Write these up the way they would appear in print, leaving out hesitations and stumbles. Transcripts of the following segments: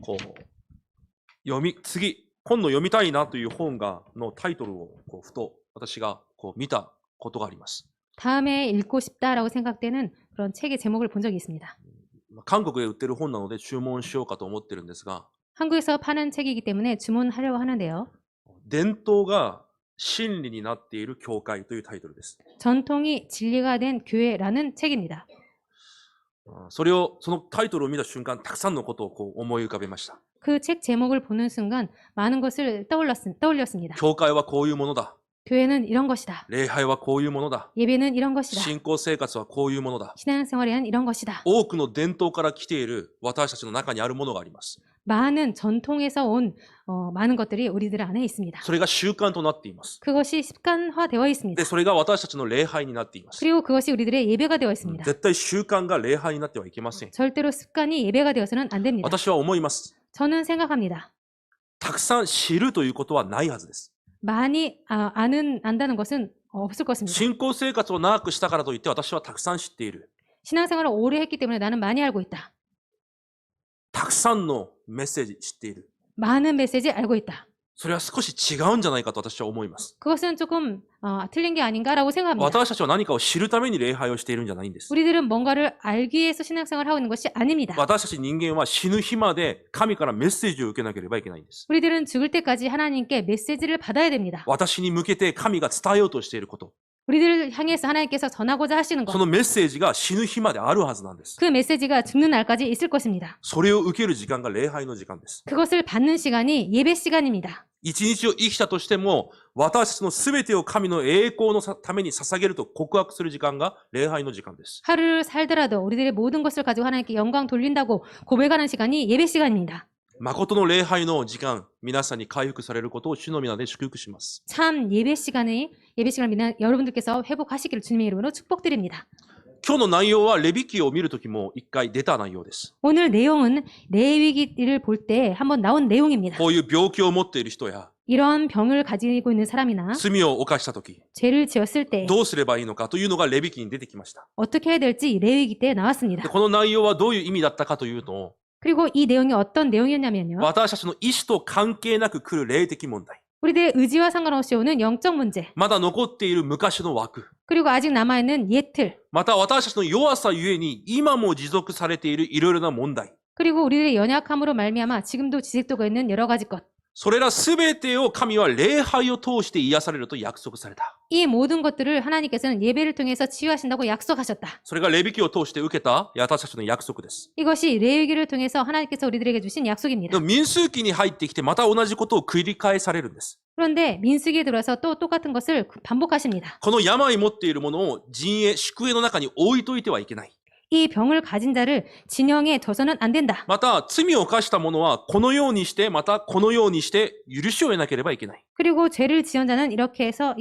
こう今度読みたいなという本のタイトルをふと私が見たことがあります。 다음에 읽고 싶다라고 생각되는 그런 책의 제목을 본 적이 있습니다. 韓国で売ってる本なので注文しようかと思ってるんですが、 한국에서 파는 책이기 때문에 주문하려고 하는데요. 伝統が真理になっている教会というタイトルです。 전통이 진리가 된 교회라는 책입니다. そのタイトルを見た瞬間、たくさんのことを思い浮かべました。 그 책 제목을 보는 순간 많은 것을 떠올렸습니다. 教会はこういうものだ。 교회는 이런 것이다. 礼拝はこういうものだ。 예배는 이런 것이다. 信仰生活はこういうものだ。 신앙생활에는 이런 것이다. 多くの伝統から来ている私たちの中にあるものがあります。 많은 전통에서 온 많은 것들이 우리들 안에 있습니다. それが習慣となっています。 그것이 습관화되어 있습니다. で、それが私たちの礼拝になっています。 그리고 그것이 우리들의 예배가 되어 있습니다. 絶対習慣が礼拝になってはいけません。 절대로 습관이 예배가 되어서는 안 됩니다. 私は思います。 저는 생각합니다. たくさん知るということはないはずです。 많이 안다는 것은 없을 것입니다. 信仰生活を長くしたからといって私はたくさん知っている。 신앙생활을 오래 했기 때문에 나는 많이 알고 있다. たくさんのメッセージ知っている。 많은 메시지 알고 있다. それは少し違うんじゃないかと私は思います。 그것은 조금 틀린 게 아닌가라고 생각합니다. 私たちは何かを知るために礼拝をしているんじゃないんです。 우리들은 뭔가를 알기 위해서 신앙생활을 하고 있는 것이 아닙니다. 私たち人間は死ぬ日まで神からメッセージを受けなければいけないんです。 우리들은 죽을 때까지 하나님께 메시지를 받아야 됩니다. 私に向けて神が伝えようとしていること。 우리들을 향해서 하나님께서 전하고자 하시는 것. そのメッセージが死ぬ日まであるはずなんです。 그 메시지가 죽는 날까지 있을 것입니다. それを受ける時間が礼拝の時間です。 그것을 받는 시간이 예배 시간입니다. 一日を生きたとしても、私たちのすべてを神の栄光のために捧げると告白する時間が礼拝の時間です。 하루를 살더라도 우리들의 모든 것을 가지고 하나님께 영광 돌린다고 고백하는 시간이 예배 시간입니다. 誠の礼拝の時間、皆さんに回復されることを主の皆で祝福します。 참 예배 시간을 여러분들께서 회복하시기를 주님의 이름으로 축복드립니다. 今日の内容はレビ記を見るときも一回出た内容です。 오늘 내용은 레위기를 볼 때 한번 나온 내용입니다. こういう病気を持っている人や、 이런 병을 가지고 있는 사람이나 罪を犯したとき、 죄를 지었을 때 どうすればいいのかというのがレビ記に出てきました。 어떻게 해야 될지 레위기 때 で 나왔습니다. この内容はどういう意味だったかというと、 그리고 이 내용이 어떤 내용이었냐면요. 私たちの意志と関係なく来る霊的問題。 우리들의 의지와 상관없이 오는 영적 문제, まだ残っている昔の枠。 그리고 아직 남아있는 옛 틀, また私たちの弱さゆえに今も持続されているいろいろな問題。 그리고 우리들의 연약함으로 말미암아 지금도 지속되고 있는 여러 가지 것. それらすべてを神は礼拝を通して癒されると約束された。 이 모든 것들을 하나님께서는 예배를 통해서 치유하신다고 약속하셨다. それがレビ記を通して受けた私たちの約束です。 이것이 레위기를 통해서 하나님께서 우리들에게 주신 약속입니다. でも民数記に入ってきてまた同じことを繰り返されるんです。 그런데 민수기에 들어서 또 똑같은 것을 반복하십니다. この病持っているものを陣営、宿営の中に置いといてはいけない。 이 병을 가진 자를 진영에 둬서는 안 된다. また罪を犯した者はこのようにしてまたこのようにして許しを得なければいけない。 그리고 죄를 지은 자는 이렇게 해서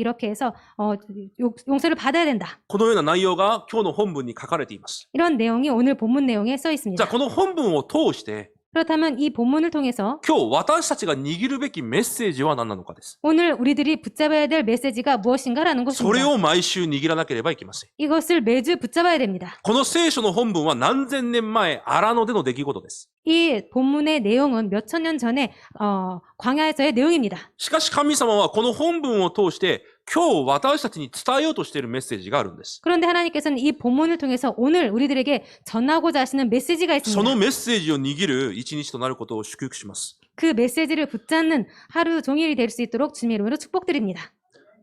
용서를 받아야 된다. このような内容が今日の本文に書かれています。 이런 내용이 오늘 본문 내용에 써 じゃ 있습니다. あこの本文を通して 그렇다면 이 본문을 통해서 今日私たちが握るべきメッセージは何なのかです。 오늘 우리들이 붙잡아야 될 메시지가 무엇인가라는 それ 것입니다. を毎週握らなければいけません。 이것을 매주 붙잡아야 됩니다. この聖書の本文は何千年前、荒野での出来事です。 이 본문의 내용은 몇천 년 전에 광야에서의 내용입니다. しかし神様はこの本文を通して今日私たちに伝えようとしているメッセージがあるんです。 그런데 하나님께서는 이 본문을 통해서 오늘 우리들에게 전하고자 하시는 메시지가 その 있습니다. メッセージを握る一日となることを祝福します。 그 메시지를 붙잡는 하루 종일이 될 수 있도록 주님의 이름으로 축복드립니다.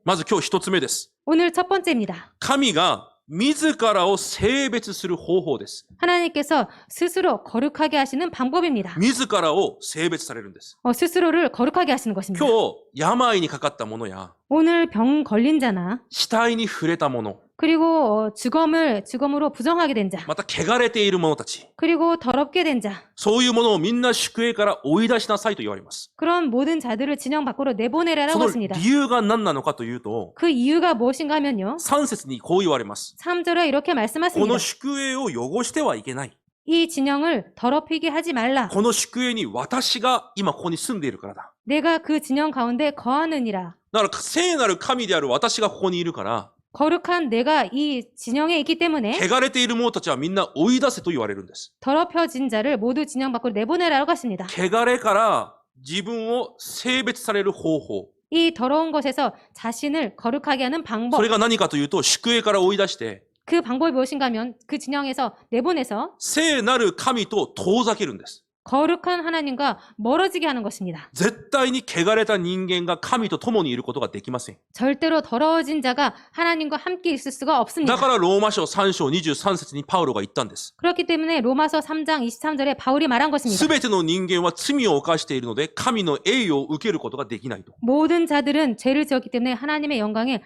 まず今日一つ目です。 오늘 첫 번째입니다. 神が自らを性別する方法です。 하나님께서 스스로 거룩하게 하시는 방법입니다. 自らを性別されるんです。 스스로를 거룩하게 하시는 것입니다. 今日、病にかかったものや、 오늘 병 걸린 자나 死体に触れたもの、 그리고 죽음으로 부정하게 된 자, また汚れている者たち、 그리고 더럽게 된 자, そういうものをみんな宿営から追い出しなさいと言われます。 그런 모든 자들을 진영 밖으로 そ 내보내라라고 の 했습니다. 理由が何なのかというと、 그 이유가 무엇인가 하면요. 3節にこう言われます。 3절에 이렇게 こ 말씀하십니다. の宿営を汚してはいけない。 이 진영을 더럽히게 하지 말라. この宿営に私が今ここに住んでいるからだ。 내가 그 진영 가운데 거하느니라. だから聖なる神である私がここにいるから、 거룩한 내가 이 진영에 있기 때문에 汚れている者たちはみんな追い出せと言われるんです。 더럽혀진 자를 모두 진영 밖으로 내보내라고 하십니다. 汚れから自分を性別される方法。 이 더러운 것에서 자신을 거룩하게 하는 방법, それが何かというと、宿営から追い出して、 그 방법이 무엇인가 하면 그 진영에서 내보내서 聖なる神と遠ざけるんです。 거룩한 하나님과 멀어지게 하는 것입니다. 絶対に汚れた人間が神と共にいることができません。 절대로 더러워진 자가 하나님과 함께 있을 수가 없습니다. だからローマ書3章23節にパウロが言ったんです。 그렇기 때문에 로마서 3장 23절에 바울이 말한 것입니다. すべての人間は罪を犯しているので、神の栄誉を受けることができないと。 모든 자들은 죄를 지었기 때문에 하나님의 영광에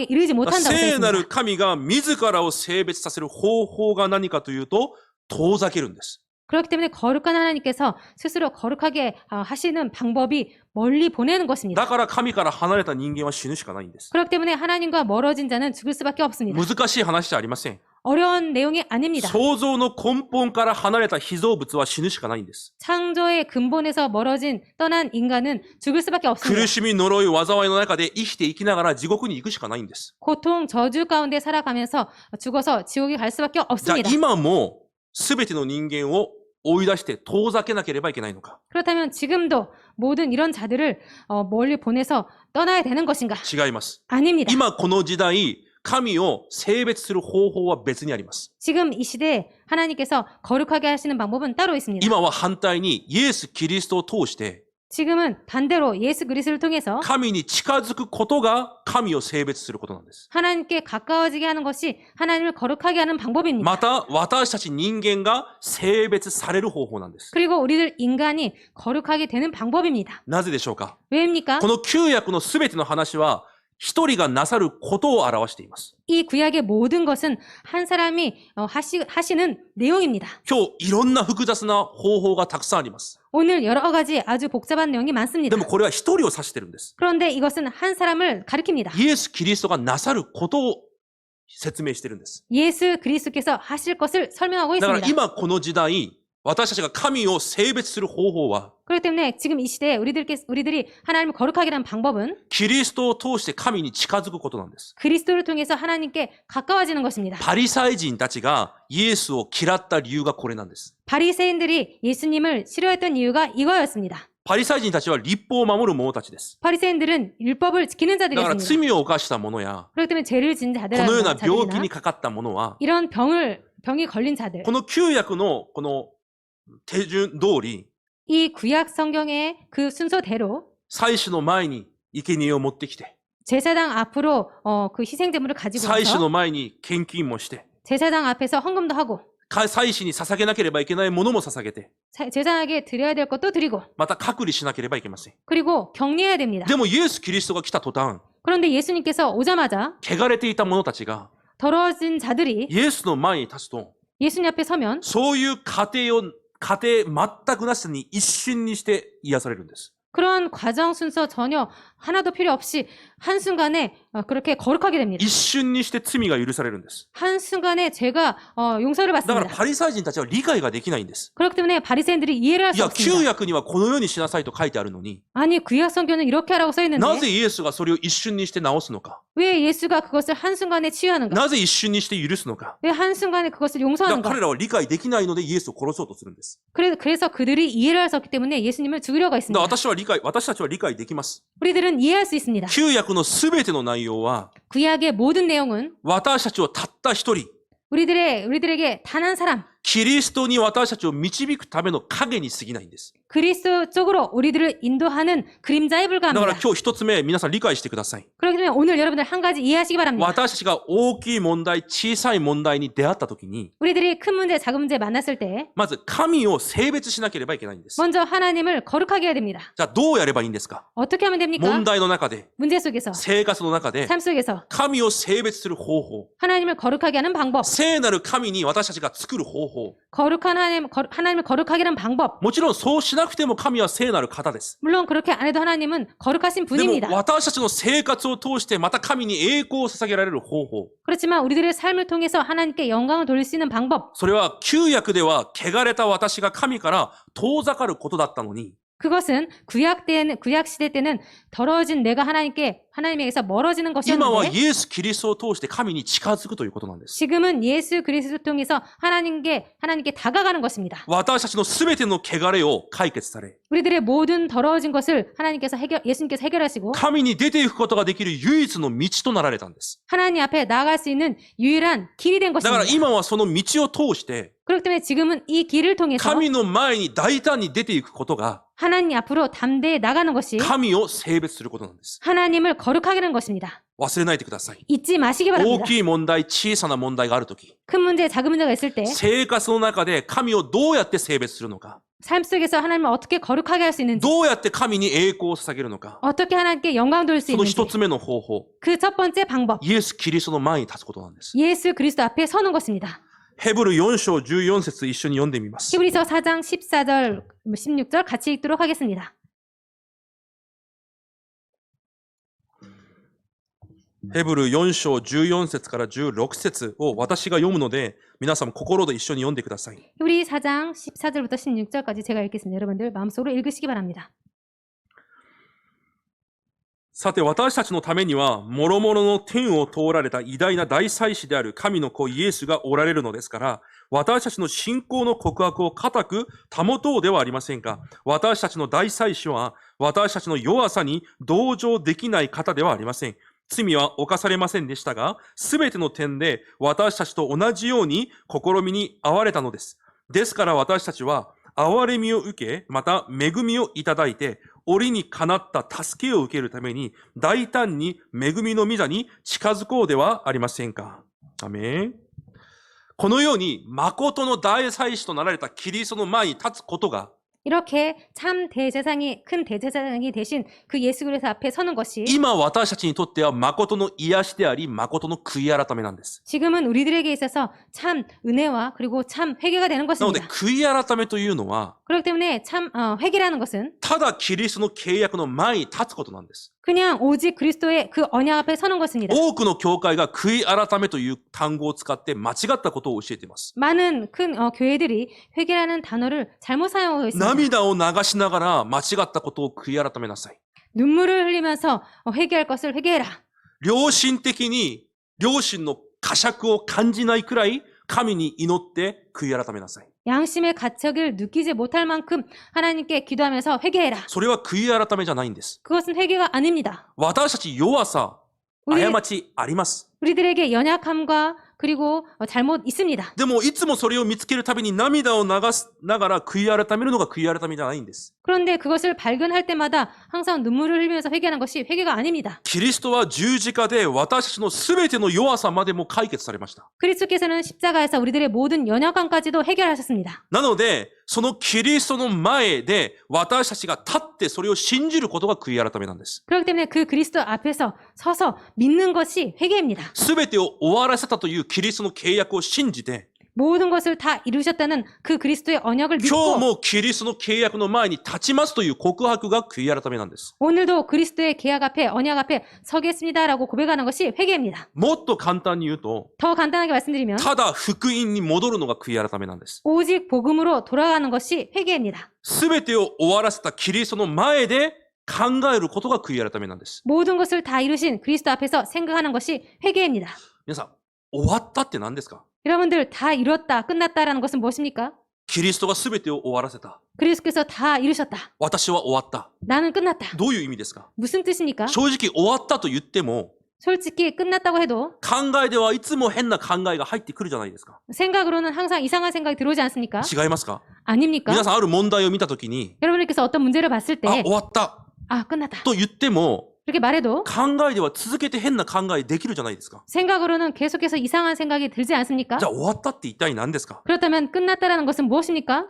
이르지 못한다고 聖な 했습니다. る神が自らを性別させる方法が何かというと、遠ざけるんです。 그렇기 때문에 거룩한 하나님께서 스스로 거룩하게 하시는 방법이 멀리 보내는 것입니다. だから神から離れた人間は死ぬしかないんです。 그렇기 때문에 하나님과 멀어진 자는 죽을 수밖에 없습니다. 難しい話じゃありません。 어려운 내용이 아닙니다. 創造の根本から離れた被造物は死ぬしかないんです。 창조의 근본에서 떠난 인간은 죽을 수밖에 없습니다. 苦しみ、呪い、災いの中で生きながら地獄に行くしかないんです。 고통, 저주 가운데 살아가면서 죽어서 지옥에 갈 수밖에 じゃあ 없습니다. 今も全ての人間を追い出して遠ざけなければいけないのか。 그렇다면 지금도 모든 이런 자들을 멀리 보내서 떠나야 되는 것인가? 違います。 아닙니다. 今この時代、神を性別する方法は別にあります。 지금 이 시대에 하나님께서 거룩하게 하시는 방법은 따로 있습니다. 今は反対にイエス・キリストを通して 지금은 반대로 예수 그리스도를 통해서 神に近づくことが神を性別することなんです。 하나님께 가까워지게 하는 것이 하나님을 거룩하게 하는 방법입니다. また私たち人間が性別される方法なんです。 그리고 우리들 인간이 거룩하게 되는 방법입니다. なぜでしょうか。 왜입니까? この旧約のすべての話は一人がなさることを表しています。 이 구약의 모든 것은 한 사람이 하시는 내용입니다. 今日いろんな複雑な方法がたくさんあります。 오늘 여러 가지 아주 복잡한 내용이 で 많습니다. もこれは一人を指してるんです。 그런데 이것은 한 사람을 가리킵니다. イエス・キリストがなさることを説明してるんです。 예수 그리스도께서 하실 것을 설명하고 だから 있습니다. 今この時代、私たちが神を性別する方法は、 그렇기 때문에 지금 이 시대에 우리들이 하나님을 거룩하게 하는 방법은 キリストを通して神に近づくことなんです。 그리스도를 통해서 하나님께 가까워지는 것입니다. パリサイ人たちがイエスを嫌った理由がこれなんです。 바리새인들이 예수님을 싫어했던 이유가 이거였습니다. パリサイ人たちは立法を守る者たちです。 바리새인들은 율법을 지키는 だから 자들이었습니다. 罪を犯した者や、 그렇기 때문에 죄를 지은 このような 자들이나 病気にかかった者は、 이런 병이 걸린 자들, この旧約のこの手順通り、 이 구약 성경의 그 순서대로 祭司の前に生贄を持ってきて、 제사장 앞으로 그 희생제물을 가지고 祭司 와서 の前に献金もして、 제사장 앞에서 헌금도 하고 祭司に捧げなければいけないものも捧げて、 제사장에게 드려야 될 것도 드리고 また隔離しなければいけません。 그리고 격리해야 됩니다. でもイエス・キリストが来た途端、 그런데 예수님께서 오자마자 汚れていた者たちが 더러워진 자들이 イエスの前に立つと、 예수님 앞에 서면 そういう家庭全くなしに一瞬にして癒されるんです。 그런 과정 순서 전혀 하나도 필요 없이 한순간에 그렇게 거룩하게 됩니다. 一瞬にして罪が許されるんです。 한순간에 제가 용서를 だから 받습니다. パリサイ人たちは理解ができないんです。 그렇기 때문에 바리새인들이 이해를 할 い 수 や、旧 없습니다. 約にはこのようにしなさいと書いてあるのに、 아니 구약 성경은 이렇게 하라고 써 な 있는데 ぜイエスがそれを一瞬にして直すのか、 왜 예수가 그것을 한순간에 치유하는가? なぜ一瞬にして許すのか。 왜 한순간에 그것을 だから 용서하는가? 彼らは理解できないのでイエスを殺そうとするんです。 그래서 그들이 이해를 할 수 없기 때문에 예수님을 죽이려고 だ 했습니다. から私たちは理解できます。 우리들은 이해할 수 있습니다. 旧約のすべての内容は、 구약의 모든 내용은 私たちをたった一人、 우리들에게 단 한 사람, キリストに私たちを導くための影に過ぎないんです。 그리스도 쪽으로 우리들을 인도하는 그림자에 だから 불과합니다. 今日一つ目、皆さん理解してください。 그렇기 때문에 오늘 여러분들 한 가지 이해하시기 바랍니다. 私たちが大きい問題、小さい問題に出会ったときに、 우리들이 큰 문제, 작은 문제 만났을 때 まず神を性別しなければいけないんです。 먼저 하나님을 거룩하게 해야 됩니다. じゃあどうやればいいんですか。 어떻게 하면 됩니까? 問題の中で、 문제 속에서, 生活の中で、 삶 속에서 神を性別する方法、 하나님을 거룩하게 하는 방법, 聖なる神に私たちが作る方法。 거룩한 하나님을 거룩하게 하는 방법. もちろんそうしなくても神は聖なる方です。 물론 그렇게 안 해도 하나님은 거룩하신 でも 분입니다. 私たちの生活を通してまた神に栄光を捧げられる方法。 그렇지만 우리들의 삶을 통해서 하나님께 영광을 돌릴 수 있는 방법. それは旧約では汚れた私が神から遠ざかることだったのに、 그것은 구약 시대 때는 더러워진 내가 하나님에게서 멀어지는 今は 것이었는데 イエス・キリストを通して神に近づくということなんです。 지금은 예수 그리스도를 통해서 하나님께 다가가는 것입니다. 私たちのすべての汚れを解決され、 우리들의 모든 더러워진 것을 예수님께서 해결하시고 神に出ていくことができる唯一の道となられたんです。 하나님 앞에 나아갈 수 있는 유일한 길이 된 だから 것입니다. 今はその道を通して、 그렇기 때문에 지금은 이 길을 통해서 神の前に大胆に出ていくことが、 하나님 앞으로 담대히 나가는 것이 神を性別することなんです。 하나님을 거룩하게 하는 것입니다. 忘れないでください。 잊지 마시기 大 바랍니다. きい問題、小さな問題があるとき、 큰 문제, 작은 문제가 있을 때 生活の中で神をどうやって性別するのか、 삶 속에서 하나님을 어떻게 거룩하게 할 수 있는지 どうやって神に栄光を捧げるのか、 어떻게 하나님께 영광 돌릴 수 その 있는지 一つ目の方法、 그 첫 번째 방법 イエス・キリストの前に立つことなんです。 예수 그리스도 앞에 서는 것입니다. ヘブル4章14節一緒に読んでみます。 히브리서 4장 14절 16절 같이 읽도록 하겠습니다. ヘブル4章14節から16節を私が読むので、皆さんも心で一緒に読んでください。 히브리 4장 14절부터 16절까지 제가 읽겠습니다. 여러분들 마음속으로 읽으시기 바랍니다. さて私たちのためには、諸々の天を通られた偉大な大祭司である神の子イエスがおられるのですから、私たちの信仰の告白を固く保とうではありませんか。私たちの大祭司は、私たちの弱さに同情できない方ではありません。罪は犯されませんでしたが、すべての点で私たちと同じように試みに遭われたのです。ですから私たちは、憐れみを受け、また恵みをいただいて、折にかなった助けを受けるために、大胆に恵みの御座に近づこうではありませんか。アメン。このように、誠の大祭司となられたキリストの前に立つことが、 이렇게 참 큰 대제사장이 되신 그 예수 그리스도 앞에 서는 것이 今私たちにとっては誠の癒しであり、誠の悔い改めなんです。 지금은 우리들에게 있어서 참 은혜와 그리고 참 회개가 되는 なので、 것입니다. 悔い改めというのは、 그렇기 때문에 참 회개라는 것은 ただキリストの契約の前に立つことなんです。 그냥 오직 그리스도의 그 언약 앞에 서는 것입니다. 多くの教会が悔い改めという単語を使って間違ったことを教えています。 많은 큰 교회들이 회개라는 단어를 잘못 사용하고 있습니다. 涙を流しながら間違ったことを悔い改めなさい。 눈물을 흘리면서 회개할 것을 회개해라. 良心的に、良心の呵責を感じないくらい、神に祈って悔い改めなさい。 양심의 가책을 느끼지 못할 만큼 하나님께 기도하면서 회개해라. それは悔い改めじゃないんです。 그것은 회개가 아닙니다. 私たち弱さ、 우리, 過ちあります。 우리들에게 연약함과 그리고 잘못 있습니다. でも、いつもそれを見つけるたびに涙を流すながら悔い改めるのが悔い改めじゃないんです。 그런데 그것을 발견할 때마다 항상 눈물을 흘리면서 회개하는 것이 회개가 아닙니다. キリストは十字架で私たちのすべての弱さまでも解決されました。 그리스도께서는 십자가에서 우리들의 모든 연약함까지도 해결하셨습니다. なので、そのキリストの前で私たちが立ってそれを信じることが悔い改めなんです。 그렇기 때문에 그 그리스도 앞에서 서서 믿는 것이 회개입니다. すべてを終わらせたというキリストの契約を信じて、 모든 것을 다 이루셨다는 그 그리스도의 언약을 今日 믿고 もキリストの契約の前に立ちますという告白が悔い改めなんです。 오늘도 그리스도의 계약 앞에 언약 앞에 서겠습니다라고 고백하는 것이 회개입니다. もっと簡単に言うと、 더 간단하게 말씀드리면 ただ福音に戻るのが悔い改めなんです。 오직 복음으로 돌아가는 것이 회개입니다. すべてを終わらせたキリストの前で考えることが悔い改めなんです。 모든 것을 다 이루신 그리스도 앞에서 생각하는 것이 회개입니다. 皆さん、終わったって何ですか？ 여러분들 다 이뤘다, 끝났다라는 것은 무엇입니까? キリストがすべてを終わらせた。 그리스도께서 다 이루셨다. 私は終わった。 나는 끝났다. どういう意味ですか？ 무슨 뜻입니까? 正直終わったと言っても、 솔직히 끝났다고 해도 考えではいつも変な考えが入ってくるじゃないですか。 생각으로는 항상 이상한 생각이 들어오지 않습니까? 違いますか？ 아닙니까? 皆さんある問題を見たときに、 여러분들께서 어떤 문제를 봤을 あ、 때 終わった 끝났다. と言っても、 그렇게 말해도 考えでは続けて変な考えできるじゃないですか。 생각으로는 계속해서 이상한 생각이 들지 않습니까? じゃあ終わったって一体何ですか？ 그렇다면 끝났다라는 것은 무엇입니까?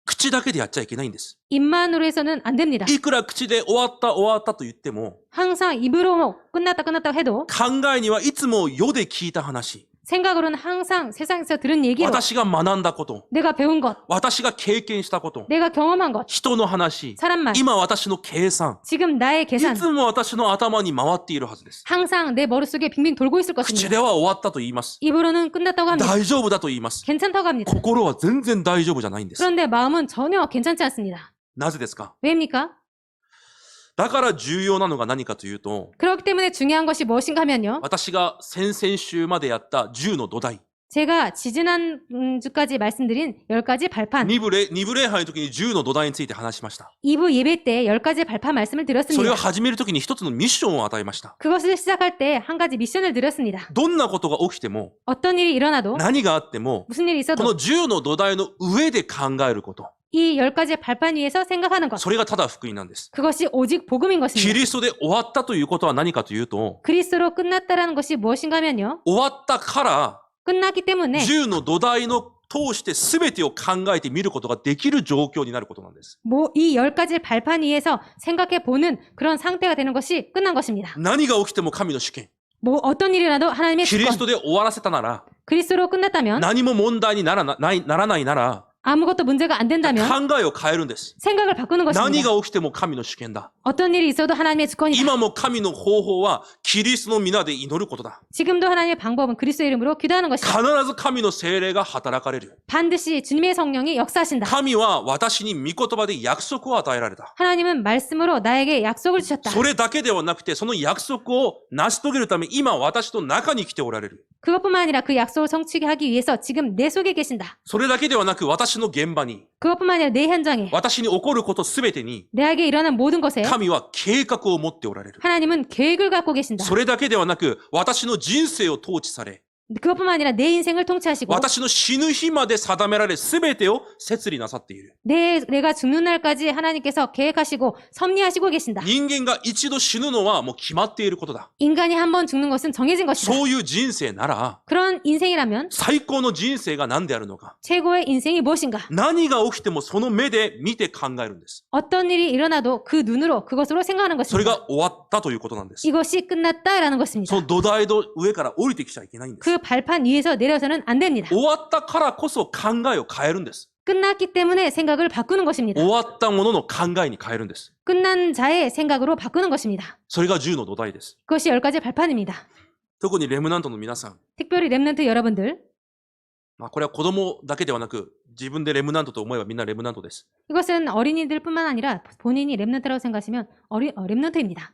口だけでやっちゃいけないんです。 입만으로 해서는 안 됩니다. いくら口で終わったと言っても、 항상 입으로 끝났다고 해도 考えにはいつも世で聞いた話、 생각으로는 항상 세상에서 들은 얘기로 私が学んだこと、 내가 배운 것, 私が経験したこと、 내가 경험한 것, 人の話、 사람 말, 今私の計算、 지금 나의 い 계산 つも私の頭に回っているはずです。 항상 내 머릿속에 빙빙 돌고 있을 口 것입니다. では終わったと言います。 입으로는 끝났다고 합니다. 大丈夫だと言います。 괜찮다고 합니다. 心は全然大丈夫じゃないんです。 그런데 마음은 전혀 괜찮지 않습니다. なぜですか？ 왜입니까? だから重要なのが何かというと、 그렇기 때문에 중요한 것이 무엇인가 하면요. 私が先々週までやった10の土台。 제가 지지난 주까지 말씀드린 10가지 발판. 2部礼拝の時に10の土台について話しました。 2부 예배 때 10가지 발판 말씀을 それ 드렸습니다. を始める時に一つのミッションを与えました。 그것을 시작할 때 한 가지 미션을 드렸습니다. どんなことが起きても、 어떤 일이 일어나도 何があっても、 무슨 일이 こ 있어도 の10の土台の上で考えること。 이 10가지 발판 위에서 생각하는 것. それがただ福音なんです。 그것이 오직 복음인 キ 것입니다. リストで終わったということは何かというと、 그리스도로 끝났다라는 것이 무엇인가 하면요. 終わったから 끝났기 때문에 10の土台の通して全てを考えて見ることができる状況になることなんです。 이 10가지 발판 위에서 생각해 보는 그런 상태가 되는 것이 끝난 것입니다. 何が起きても神の主権。 어떤 일이라도 하나님의 キリス 주권. トで終わらせたなら、 그리스도로 끝났다면 何も問題にならないなら、 아무것도 문제가 안 된다면 考えを変えるんです。 생각을 바꾸는 何 것입니다. が起きても神の主権だ。 어떤 일이 있어도 하나님의 주권이다. 今も神の方法はキリストの皆で祈ることだ。 지금도 하나님의 방법은 그리스도 이름으로 기도하는 必 것이다. ず神の聖霊が働かれる。 반드시 주님의 성령이 역사하신다. 神は私に御言葉で約束を与えられた。 하나님은 말씀으로 나에게 약속을 주셨다. それだけではなくて、その約束を成し遂げるため、今私の中に来ておられる。 그것뿐만 아니라 그 약속을 성취하게 하기 위해서 지금 내 속에 계신다. それだけではなく、私の現場に、 그것뿐만 아니라 내 현장에 私に起こることすべてに、 내에게 일어난 모든 것에 神は計画を持っておられる。 하나님은 계획을 갖고 계신다. それだけではなく、私の人生を統治され、 그것뿐만 아니라 내 인생을 통치하시고 私の死ぬ日まで定められ、すべてを摂理なさっている。 내가 죽는 날까지 하나님께서 계획하시고 섭리하시고 계신다. 人間が一度死ぬのはもう決まっていることだ。 인간이 한 번 죽는 것은 정해진 것이다. そういう人生なら、 그런 인생이라면 最高の人生が何であるのか。 최고의 인생이 무엇인가? 何が起きてもその目で見て考えるんです。 어떤 일이 일어나도 그 눈으로 그것으로 생각하는 それ 것입니다. が終わったということなんです。 이것이 끝났다라는 そ 것입니다. の土台の上から降りてきちゃいけないんです。 그 발판 위에서 내려서는 안 됩니다. 終わったからこそ考えを変えるんです。 끝났기 때문에 생각을 바꾸는 것입니다. 終わったものの考えに変えるんです。 끝난 자의 생각으로 바꾸는 것입니다. それが10の土台です。 그것이 10가지 발판입니다. 特にレムナントの皆さん。 특별히 렘넌트 여러분들, これは子供だけではなく、自分でレムナントと思えばみんなレムナントです。 이것은 어린이들뿐만 아니라 본인이 렘넌트라고 생각하시면 렘넌트입니다.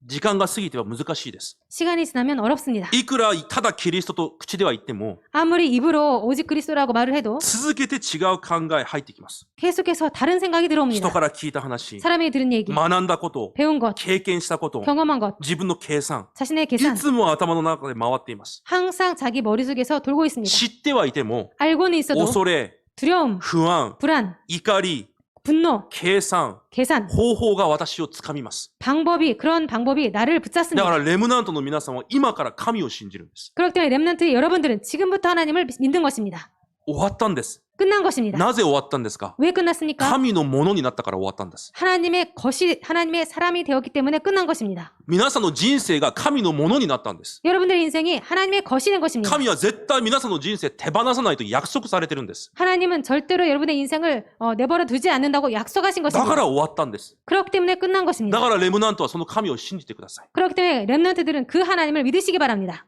時間が過ぎては難しいです。 시간이 지나면 어렵습니다. いくらただキリストと口では言っても、 아무리 입으로 오직 그리스도라고 말을 해도 続けて違う考え入ってきます。 계속해서 다른 생각이 人 들어옵니다. から聞いた話、 사람이 들은 얘기, 学んだこと、 배운 것, 経験したこと、 경험한 것, 自分の計算、 자신의 い 계산, つも頭の中で回っています。 항상 자기 머릿속에서 돌고 있습니다. 知ってはいても、 알고는 있어도 恐れ、 두려움, 不安、 불안, 怒り、 분노, 計算、 계산, 方法が私をつかみます。 그런 방법이 나를 だ 붙잡습니다. からレムナントの皆さんは今から神を信じるんです。 그렇기 때문에 렘넌트 여러분들은 지금부터 하나님을 믿는 것입니다. 終わったんです。 끝난 것입니다. なぜ終わったんですか？ 왜 끝났습니까? 神のものになったから終わったんです。 하나님의 사람이 되었기 때문에 끝난 것입니다. 皆さんの人生が神のものになったんです。 여러분들의 인생이 하나님의 것이 된 것입니다. 神は絶対皆さんの人生手放さないと約束されてるんです。 하나님은 절대로 여러분의 인생을 내버려 두지 않는다고 약속하신 だか 것입니다. ら終わったんです。 그렇기 때문에 끝난 だ 것입니다. からレムナントはその神を信じてください。 그렇기 때문에 렘넌트들은 그 하나님을 믿으시기 바랍니다.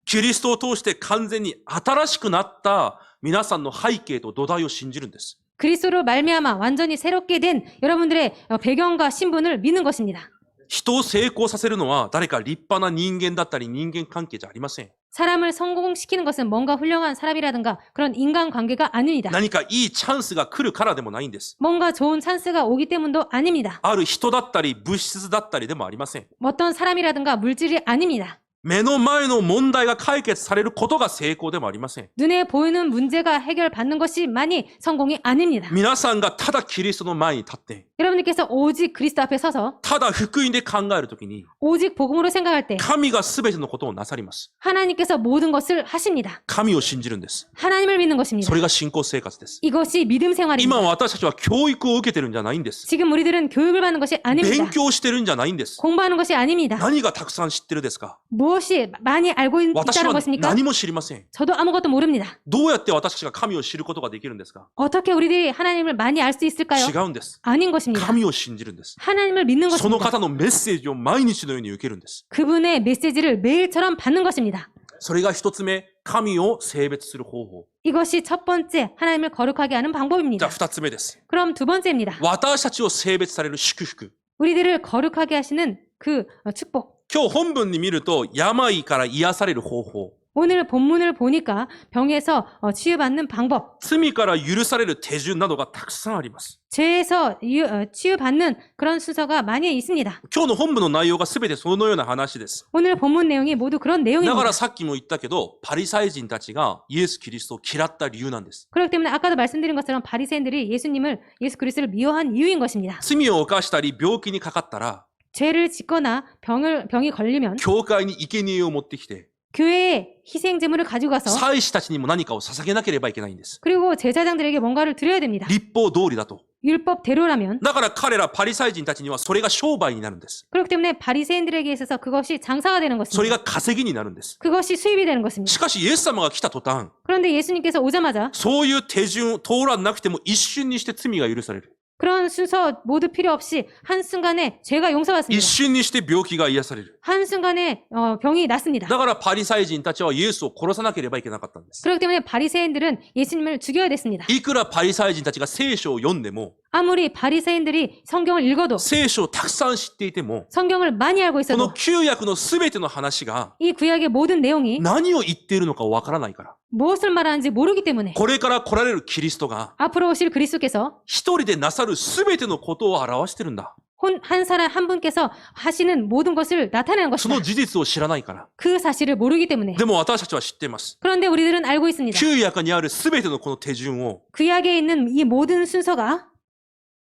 キリストを通して完全に新しくなった皆さんの背景と土台を信じるんです。 그리스도로 말미암아 완전히 새롭게 된 여러분들의 배경과 신분을 믿는 것입니다. 人を成功させるのは誰か立派な人間だったり人間関係じゃありません。 사람을 성공시키는 것은 뭔가 훌륭한 사람이라든가 그런 인간관계가 아닙니다. 何かいいチャンスが来るからでもないんです。 뭔가 좋은 찬스가 오기 때문도 아닙니다. ある人だったり物質だったりでもありません。 어떤 사람이라든가 물질이 아닙니다. 目の前の問題が解決されることが成功でもありません。 눈에 보이는 문제가 해결받는 것이만이 성공이 아닙니다. 皆さんがただキリストの前に立って、 여러분들께서 오직 그리스도 앞에 서서 ただ福音で考えるときに、 오직 복음으로 생각할 때 神が全てのことをなさります。 하나님께서 모든 것을 하십니다. 神を信じるんです。 하나님을 믿는 것입니다. それが信仰生活です。 이것이 믿음 생활입니다. 今私たちは教育を受けてるんじゃないんです。 지금 우리들은 교육을 받는 것이 아닙니다. 勉強してるんじゃないんです。 공부하는 것이 아닙니다. 何がたくさん知ってるですか？ 무엇이 많이 알고 私 있다는 は 것입니까? 何も知りません。 저도 아무것도 모릅니다. どうやって私たちが神を知ることができるんですか？ 어떻게 우리들이 하나님을 많이 알 수 있을까요? 違うんです。 아닌 것입니다. 神を信じるんです。 하나님을 믿는 その 것입니다. 方のメッセージを毎日のように受けるんです。 그분의 메시지를 매일처럼 받는 것입니다. それが一つ目、神を性別する方法。 이것이 첫 번째 하나님을 거룩하게 하는 じゃ 방법입니다. あ2つ目です。 그럼 두 번째입니다. 私たちを性別される祝福。 우리들을 거룩하게 하시는 그 축복. 今日本文に見ると、病から癒される方法。 오늘 본문을 보니까 병에서 치유받는 방법, 罪から許される手順などがたくさんあります。 죄에서 치유받는 그런 순서가 많이 있습니다. 今日の本文の内容が全てそのような話です。 오늘 본문 내용이 모두 그런 だか 내용입니다. らさっきも言ったけど、パリサイ人たちがイエス・キリストを嫌った理由なんです。 그렇기 때문에 아까도 말씀드린 것처럼 바리새인들이 예수 그리스도를 미워한 이유인 것입니다. 罪を犯したり病気にかかったら、 죄를 짓거나 병이 걸리면 教会に生贄を持ってきて、 교회에 희생 제물을 가지고 가서 祭司たちにも何かを捧げなければいけないんです。 그리고 제사장들에게 뭔가를 드려야 됩니다. 立法通りだと。 율법대로라면 だから彼らパリサイ人たちにはそれが商売になるんです。 그렇기 때문에 바리새인들에게 있어서 그것이 장사가 되는 それ 것입니다. が稼ぎになるんです。 그것이 수입이 되는 것입니다. しかしイエス様が来た途端、 그런데 예수님께서 오자마자 そういう手順を通らなくても一瞬にして罪が許される。 그런 순서 모두 필요 없이 한순간에 죄가 一 용서받습니다. 瞬にして病気が癒される。 한순간에 병이 낫습니다. だからパリサイ人たちはイエスを殺さなければいけなかったんです。 그렇기 때문에 바리새인들은 예수님을 죽여야 됐습니다. いくらパリサイ人たちが聖書を読んでも、 아무리 바리새인들이 성경을 읽어도 聖書をたくさん知っていても、 성경을 많이 알고 この 있어도 旧約のすべての話が 이 구약의 모든 내용이 何を言っているのかわからないから。 무엇을 말하는지 모르기 때문에 これから来られるキリストが 앞으로 오실 그리스도께서 一人でなさるすべてのことを表してるんだ。 한 사람 한 분께서 하시는 모든 것을 나타내는 そ 것입니다. の事実を知らないから。 그 사실을 모르기 때문에. でも私たちは知っています。 그런데 우리들은 알고 있습니다. 旧約にあるすべてのこの手順を 구약에 있는 이 모든 순서가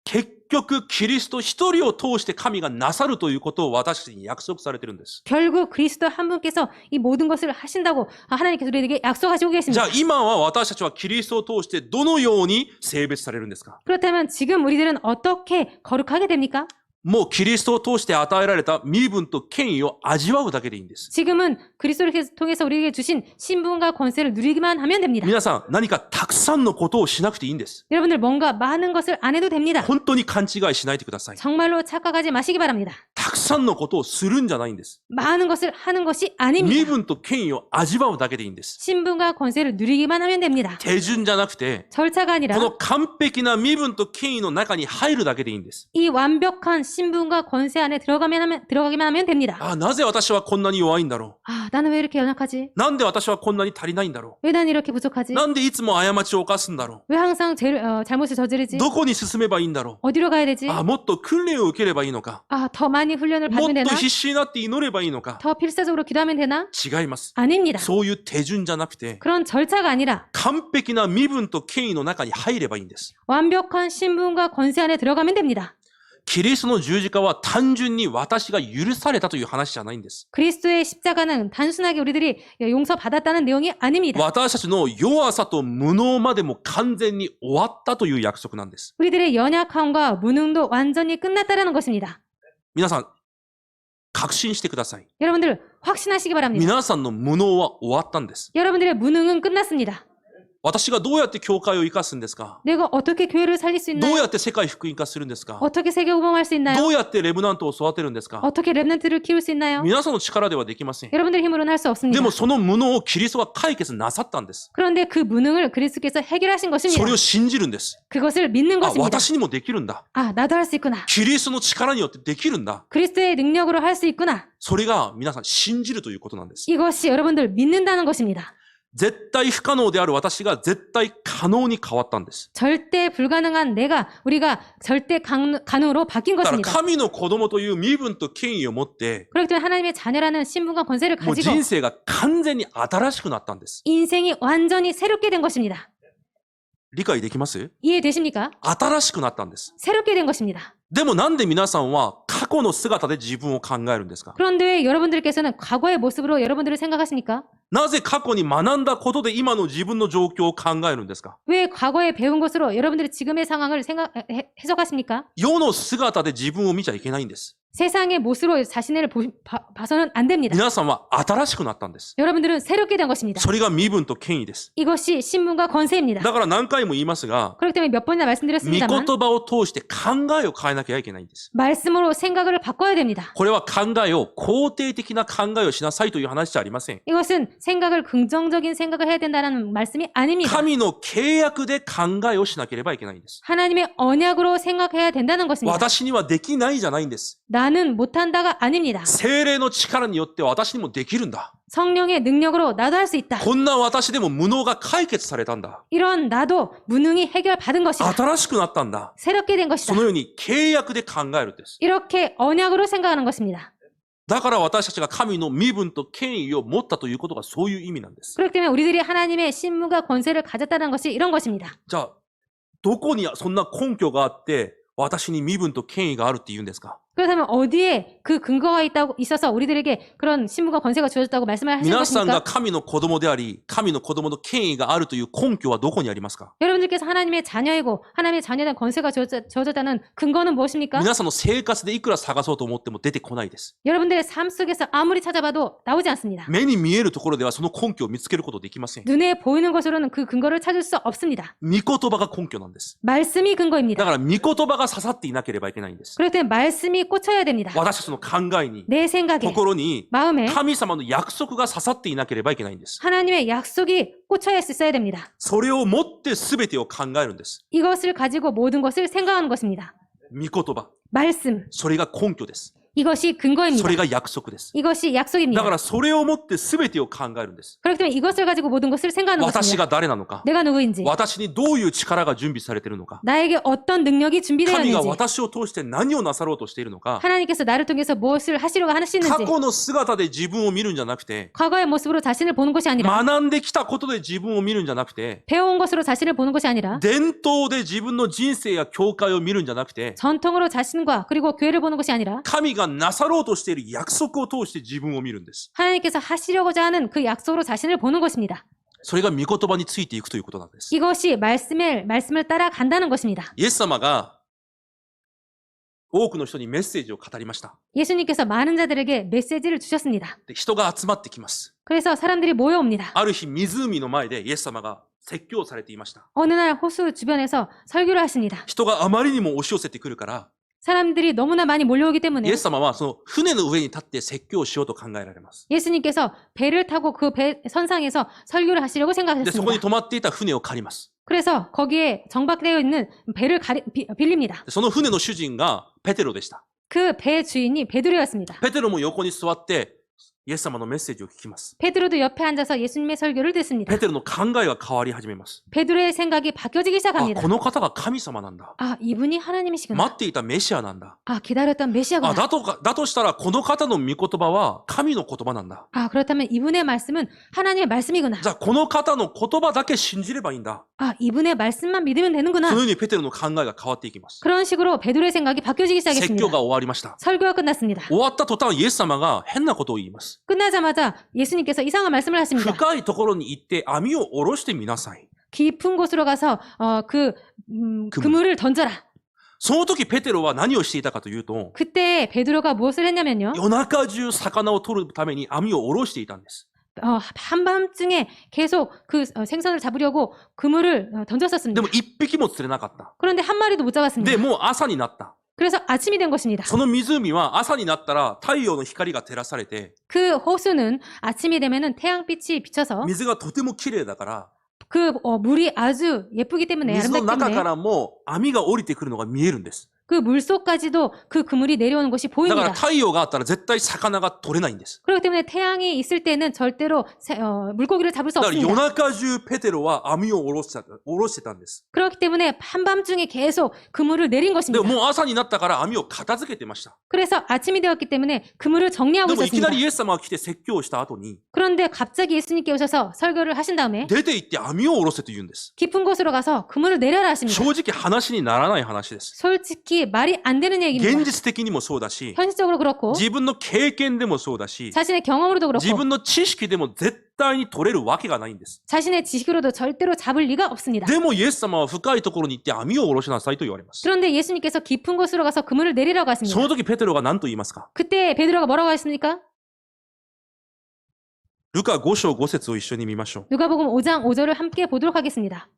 結局キリスト一人を通して神がなさるということを私たちに約束されているんです。 결국 그리스도 한 분께서 이 모든 것을 하신다고 하나님께서 우리에게 약속하시고 じゃ 계십니다. あ今は私たちはキリストを通してどのように性別されるんですか？ 그렇다면 지금 우리들은 어떻게 거룩하게 됩니까? もうキリストを通して与えられた身分と権威を味わうだけでいいんです。 지금은 그리스도를 통해서 우리에게 주신 신분과 권세를 누리기만 하면 됩니다. 皆さん何かたくさんのことをしなくていいんです。 여러분들 뭔가 많은 것을 안 해도 됩니다. 本当に勘違いしないでください。 정말로 착각하지 마시기 바랍니다. たくさんのことをするんじゃないんです。 많은 것을 하는 것이 身 아닙니다. 分と権威を味わうだけでいいんです。 신분과 권세를 누리기만 하면 됩니다. 手順じゃなくて、 절차가 こ 아니라 の完璧な身分と権威の中に入るだけでいいんです。 이 완벽한 신분과 권세 안에 들어가기만 하면 됩니다. ああ、なぜ私はこんなに弱いんだろ 아, 나는 왜 이렇게 연약하지? う。なんで私はこんなに足りないんだろ 왜 난 이렇게 부족하지? う。なんでいつも過ちを犯すんだろ 왜 항상 잘못을 저지르지? う。どこに進めばいいんだろ 어디로 가야 되지? う。ああ、もっと訓練を受ければいいのか。 아, 더 많이 훈련을 もっ 받으면 と 되나? 必死になって祈ればいいのか。 더 필사적으로 기도하면 되나? 違います。 아닙니다. そういう手順じゃなくて、 그런 절차가 아니라 完璧な身分と権威の中に入ればいいんです。 완벽한 신분과 권세 안에 들어가면 됩니다. キリストの十字架は単純に私が許されたという話じゃないんです。 그리스도의 십자가는 단순하게 우리들이 용서받았다는 내용이 아닙니다. 私たちの弱さと無能までも完全に終わったという約束なんです。 우리들의 연약함과 무능도 완전히 끝났다라는 것입니다. 皆さん、確信してください。 여러분들 확신하시기 바랍니다. 皆さんの無能は終わったんです。 여러분들의 무능은 끝났습니다. 私がどうやって教会を生かすんですか？ 내가 어떻게 교회를 살릴 수 どう 있나요? やって世界福音化するんですか？ 어떻게 세계 우봉할 수 있나요? どうやってレブナントを育てるんですか？ 어떻게 랩런트를 키울 수 있나요? 皆さんの力ではできません。 여러분들 힘으로는 할 수 で 없습니다. もその無能をキリストが解決なさったんです。 그런데 그 무능을 그리스도께서 해결하신 そ 것입니다. れを信じるんです。 그것을 믿는 あ、 것입니다. 私にもできるんだ。 아, 나도 할 수 있구나. キリストの力によってできるんだ。 그리스도의 능력으로 할 수 있구나. それが皆さん信じるということなんです。 이것이 여러분들 믿는다는 것입니다. 絶対不可能である私が絶対可能に変わったんです。 절대 불가능한 우리가 절대 가능으로 바뀐 だから 것입니다. 神の子供という身分と権威を持って、 그렇기 때문에 하나님의 자녀라는 신분과 권세를 もう 가지고 人生が完全に新しくなったんです。 인생이 완전히 새롭게 된 것입니다. 理解できます？ 이해되십니까? 新しくなったんです。 새롭게 된 것입니다. でもなんで皆さんは過去の姿で自分を考えるんですか？ 그런데 왜 여러분들께서는 과거의 모습으로 여러분들을 생각하십니까? なぜ過去に学んだことで今の自分の状況を考えるんですか？ 왜 과거에 배운 것으로 여러분들이 지금의 상황을 해석하십니까? 世の姿で自分を見ちゃいけないんです。 세상의 못으로 자신을 봐서는 안 됩니다. 皆さんは新しくなったんです。 여러분들은 새롭게 된 것입니다. それが身分と権威です。 이것이 신분과 권세입니다. だから何回も言いますが、 그렇기 때문에 몇 번이나 御 말씀드렸습니다만 言葉を通して考えを変えなきゃいけないんです。 말씀으로 생각을 바꿔야 됩니다. これは考えを肯定的な考えをしなさいという話じゃありません。 이것은 생각을 긍정적인 생각을 해야 된다는 말씀이 아닙니다. 神の契約で考えをしなければいけないんです。 하나님의 언약으로 생각해야 된다는 것입니다. 私にはできないじゃないんです。 나는 못한다가 아닙니다. 精霊の力によって私にもできるんだ。 성령의 능력으로 나도 할 수 있다. こんな私でも無能が解決されたんだ。 이런 나도 무능이 해결받은 것이다. 新しくなったんだ。 새롭게 된 것이다. そのように契約で考えるんです。 이렇게 언약으로 생각하는 것입니다. だから私たちが神の身分と権威を持ったということがそういう意味なんです。 그렇기 때문에 우리들이 하나님의 신분과 권세를 가졌다는 것이 이런 것입니다. じゃあ、どこにそんな根拠があって、私に身分と権威があるって言うんですか？ 그렇다면 어디에 그 근거가 있어서 우리들에게 그런 신분과 권세가 주어졌다고 말씀을 하시는 皆さんが 것입니까? 神の子供であり、神の子供の権威があるという根拠はどこにありますか？ 여러분들께서 하나님의 자녀이고 하나님의 자녀에 대한 권세가 주어졌다는 근거는 무엇입니까? 皆さんの生活でいくら探そうと思っても出てこないです。 여러분들의 삶 속에서 아무리 찾아봐도 나오지 않습니다. 目に見えるところではその根拠を見つけることできません。 눈에 보이는 것으로는 그 근거를 찾을 수 없습니다. 御言葉が根拠なんです。 말씀이 だ 근거입니다. から御言葉が刺さっていなければいけないんです。 그렇기 때문에 말씀이 꽂혀야 됩니다. 私たちの考えに、 내 생각에, 心に、 마음에 神様の約束が刺さっていなければいけないんです。 하나님의 약속이 꽂혀 있어야 됩니다. それをもって全てを考えるんです。 이것을 가지고 모든 것을 생각하는 것입니다. 御言葉。 말씀, それが根拠です。 이것이 そ 근거입니다. れが約束です。 이것이 だ 약속입니다. からそれをもって全てを考えるんです。 그렇기 때문에 이것을 가지고 모든 것을 생각하는 私 것입니다. が誰なのか、 내가 누구인지, 私にどういう力が準備されているのか、 나에게 어떤 능력이 준비되어 神が 있는지, 私を通して何をなさろうとしているのか、 하나님께서 나를 통해서 무엇을 하시려고 過 하시는지, 去の姿で自分を見るんじゃなくて、 과거의 모습으로 자신을 보는 것이 아니라, 学んできたことで自分を見るんじゃなくて、 배워온 것으로 자신을 보는 것이 아니라, 伝統で自分の人生や教会を見るんじゃなくて、 전통으로 자신과 그리고 교회를 보는 것이 아니라, 神がなさろうとしている約束を通して自分を見るんです。 하나님께서 하시려고자 하는 그 약속으로 자신을 보는 것입니다. それが御言葉についていくということなんです。 이것이 말씀을 따라간다는 것입니다. イエス様が多くの人にメッセージを語りました。 예수님께서 많은 자들에게 메시지를 주셨습니다. で、人が集まってきます。 그래서 사람들이 모여옵니다. ある日、湖の前でイエス様が説教されていました。 어느 날 호수 주변에서 설교를 하십니다. 人があまりにも押し寄せてくるから、 사람들이 너무나 많이 몰려오기 イ 때문에 エス様はその船の上に立って説教をしようと考えられます。 예수님께서 배를 타고 그 배 선상에서 설교를 하시려고 で、そこに 생각하셨습니다. 止まっていた船を借ります。 그래서 거기에 정박되어 있는 배를 빌립니다. でその船の主人がペテロでした。 그 배 주인이 베드로였습니다. ペテロも横に座って、イエス様のメッセージを聞きます。 베드로도 옆에 앉아서 예수님의 설교를 듣습니다. ペテロの考えが変わり始めます。 베드로의 생각이 바뀌어지기 あ、 시작합니다. この方が神様なんだ。 아, 이분이 하나님이시구나. 待っていたメシアなんだ。 아, 기다렸던 あ、 메시아구나. だとしたら、この方の御言葉は神の言葉なんだ。 아, 그렇다면 이분의 말씀은 하나님의 말씀이구나. じゃあ、この方の言葉だけ信じればいいんだ。 아, 이분의 말씀만 믿으면 そ 되는구나. のようにペテロの考えが変わっていきます。 그런 식으로 베드로의 생각이 바뀌어지기 説教 시작했습니다. が終わりました。 설교가 끝났습니다. 終わった途端、イエス様が変なことを言います。 끝나자마자 예수님께서 이상한 말씀을 하십니다. 深いところに行って網を下ろしてみなさい。 깊은 곳으로 가서 그물을 던져라. その時ペテロは何をしていたかというと、 그때 베드로가 무엇을 했냐면요. 夜中中魚を取るために網を下ろしていたんです。 한밤중에 계속 그 생선을 잡으려고 그물을 で 던졌었습니다. も一匹も釣れなかった。 그런데 한 마리도 못 잡았습니다. で、もう朝になった。 그래서 아침이 된 것입니다. その湖は朝になったら太陽の光が照らされて、 그 호수는 아침이 되면은 태양빛이 비쳐서 水がとても綺麗だから、 그 물이 아주 예쁘기 때문에 水の 아름답기 中か 때문에 らも網が降りてくるのが見えるんです。 그 물속까지도 그 그물이 내려오는 것이 だから 보입니다. 太陽があったら絶対魚が取れないんです。 그렇기 때문에 태양이 있을 때는 절대로 물고기를 잡을 수 だから夜 없습니다. 中中ペテロは網を下ろしてたんです。 그렇기 때문에 한밤중에 계속 그물을 내린 で 것입니다. ももう朝になったから網を片付けてました。 그래서 아침이 되었기 때문에 그물을 で 정리하고 もいきな 있었습니다. りイエス様が来て説教をした後に、 그런데 갑자기 예수님께 오셔서 설교를 하신 다음에 出て行って網を下ろせと言うんです。 깊은 곳으로 가서 그물을 내려라 하십니다. 正直話にならない話です。 솔직히 것이 말이 안 되는 現 얘기입니다. 実的にもそうだし、 현실적으로 그렇고 自分の経験でもそうだし、 자신의 경험으로도 自 그렇고 分の知識でも絶対に取れるわけがないんです。 자신의 지식으로도 절대로 잡을 리가 없습니다. でもイエス様は深いところに行って網を下ろしなさいと言われます。 그런데 예수님께서 깊은 곳으로 가서 그물을 내리라고 その 하십니다. 時ペテロが何と言いますか？ 그때 베드로가 뭐라고 했습니까? ルカ5章5節を一緒に見ましょう。 누가복음 5장 5절을 함께 보도록 하겠습니다.